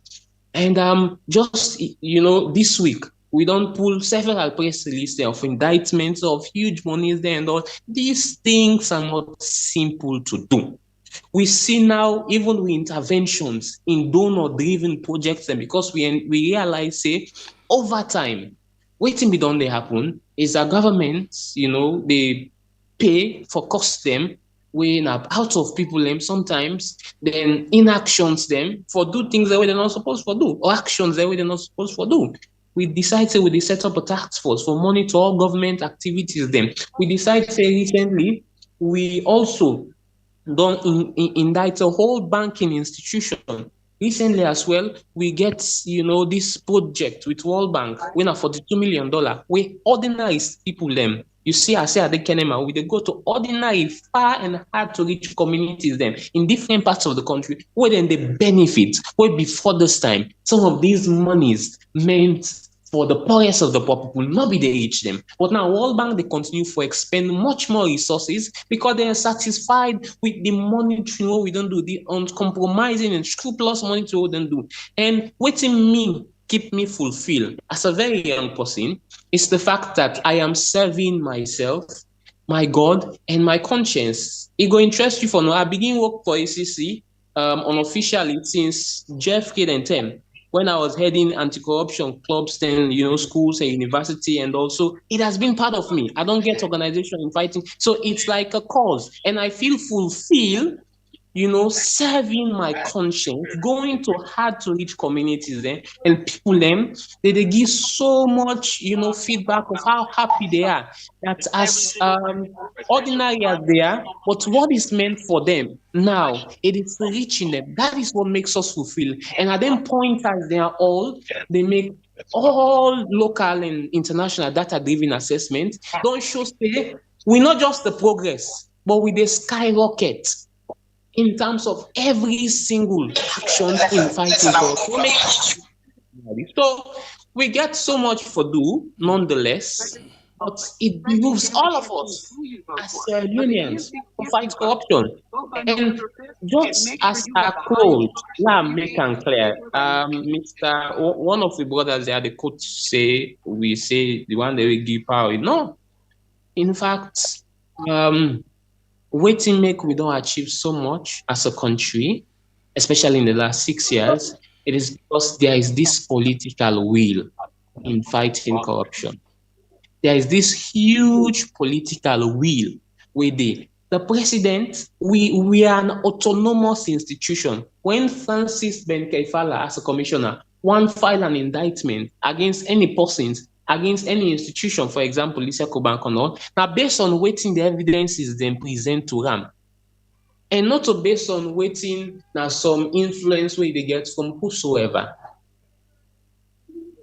S10: And just this week we don't pull several press releases of indictments of huge monies there and all. These things are not simple to do. We see now even with interventions in donor-driven projects, and because we realize, say, over time, waiting be done they happen is our governments, they pay for cost them when out of people them sometimes, then inactions them for do things that they're not supposed to do, or actions that they're not supposed to do. We decide say we set up a task force for monitor all government activities them. We decide say recently we also don't indict a whole banking institution. Recently as well, we get, this project with World Bank, when a $42 million, we ordinary people them. You see, I say at the Kenema, we they go to ordinary, far and hard to reach communities them in different parts of the country, where then they benefit, where before this time, some of these monies meant for the poorest of the poor people, not be they reach them. But now World Bank, they continue to expend much more resources because they are satisfied with the monitoring what we don't do, the uncompromising and scrupulous monitoring what we don't do. And waiting me, keep me fulfilled as a very young person is the fact that I am serving myself, my God, and my conscience. It will interest you for now. I begin work for ACC unofficially since Jeff K10. When I was heading anti-corruption clubs, then, schools and university, and also it has been part of me. I don't get organization in fighting. So it's like a cause. And I feel fulfilled, serving my conscience, going to hard to reach communities there, and people them, they give so much, feedback of how happy they are, that as ordinary as they are, but what is meant for them now, it is reaching them. That is what makes us fulfill. And at them point as they are all, they make all local and international data-driven assessment don't show say we're not just the progress, but with the skyrocket in terms of every single action in fighting corruption. So we get so much for do, nonetheless, but it behooves all of us as unions to fight corruption. And just as a close, make and clear, one of the brothers there, the quote say, we say the one that we give power. No, in fact, waiting make we don't achieve so much as a country, especially in the last 6 years. It is because there is this political will in fighting corruption. there is this huge political will with the president. We are an autonomous institution. When Francis Benkeifala, as a commissioner, one file an indictment against any persons, against any institution, for example, Lisa Kobankono, now based on waiting the evidences then present to RAM, and not based on waiting now some influence where they get from whosoever.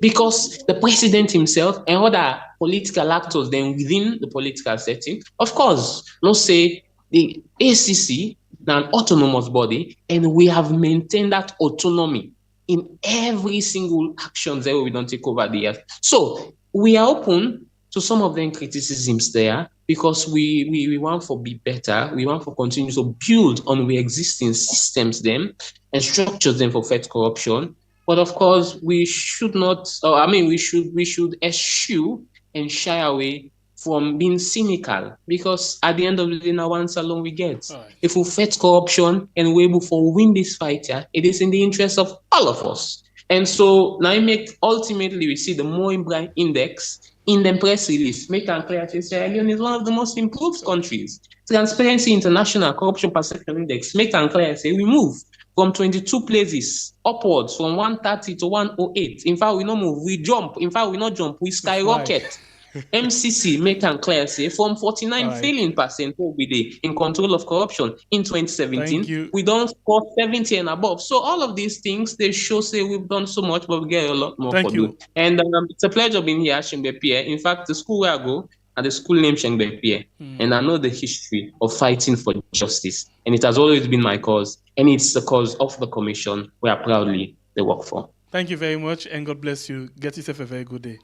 S10: Because the president himself and other political actors then within the political setting, of course, let's say the ACC, an autonomous body, and we have maintained that autonomy in every single action that we don't take over the years. So we are open to some of them criticisms there because we want to be better. We want to continue to build on the existing systems them and structures them for fight corruption. But of course, we should not, we should eschew and shy away from being cynical, because at the end of the day, now once alone we get. Right. If we fight corruption and we're able to win this fight, it is in the interest of all of us. And so now ultimately we see the more index in the press release, make it clear that Sierra Leone is one of the most improved countries. Transparency International Corruption Perception Index, make it clear, say we move from 22 places upwards from 130 to 108. In fact, we not move, we jump. In fact, we not jump, we skyrocket. Right. MCC, make and clear, say from 49% OBD in control of corruption in 2017. We don't score 70 and above. So all of these things, they show, say we've done so much, but we get a lot more to do. And it's a pleasure being here, Shengbe Pierre. In fact, the school where I go, at the school named Shengbe Pierre, and I know the history of fighting for justice. And it has always been my cause, and it's the cause of the commission where I proudly they work for.
S6: Thank you very much, and God bless you. Get yourself a very good day.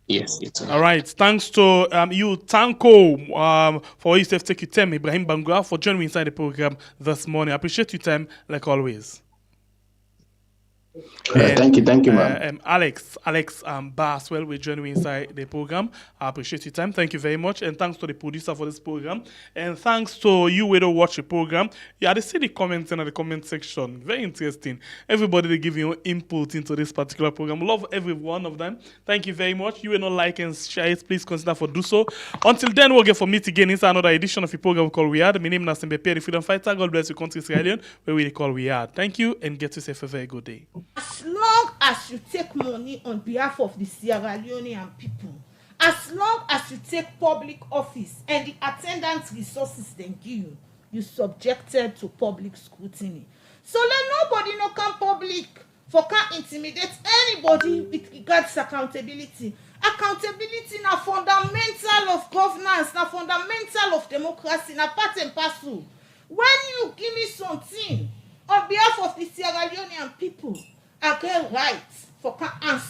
S10: Yes, it's
S6: all right. Thanks to you, Tanko, for you to take your time, Ibrahim Bangura, for joining me inside the program this morning. I appreciate your time, like always.
S8: Thank you, ma'am.
S6: Alex Bass, well, we're joining me inside the program. I appreciate your time. Thank you very much. And thanks to the producer for this program. And thanks to you who watch the program. Yeah, they see the comments in the comment section. Very interesting. Everybody, they give you input into this particular program. Love every one of them. Thank you very much. You will not like and share it. Please consider for do so. Until then, we'll get for meet again inside another edition of the program called We Are. My name is Nasimbe Pierre, the Freedom Fighter. God bless you, country Sierra Leone, where we call We Are. Thank you, and get yourself a very good day.
S7: As long as you take money on behalf of the Sierra Leonean people, as long as you take public office and the attendant resources they give you, you subjected to public scrutiny. So let nobody no come public for can intimidate anybody with regards to accountability. Accountability na fundamental of governance, na fundamental of democracy, na part and parcel. When you give me something on behalf of the Sierra Leonean people, I get right for can answer.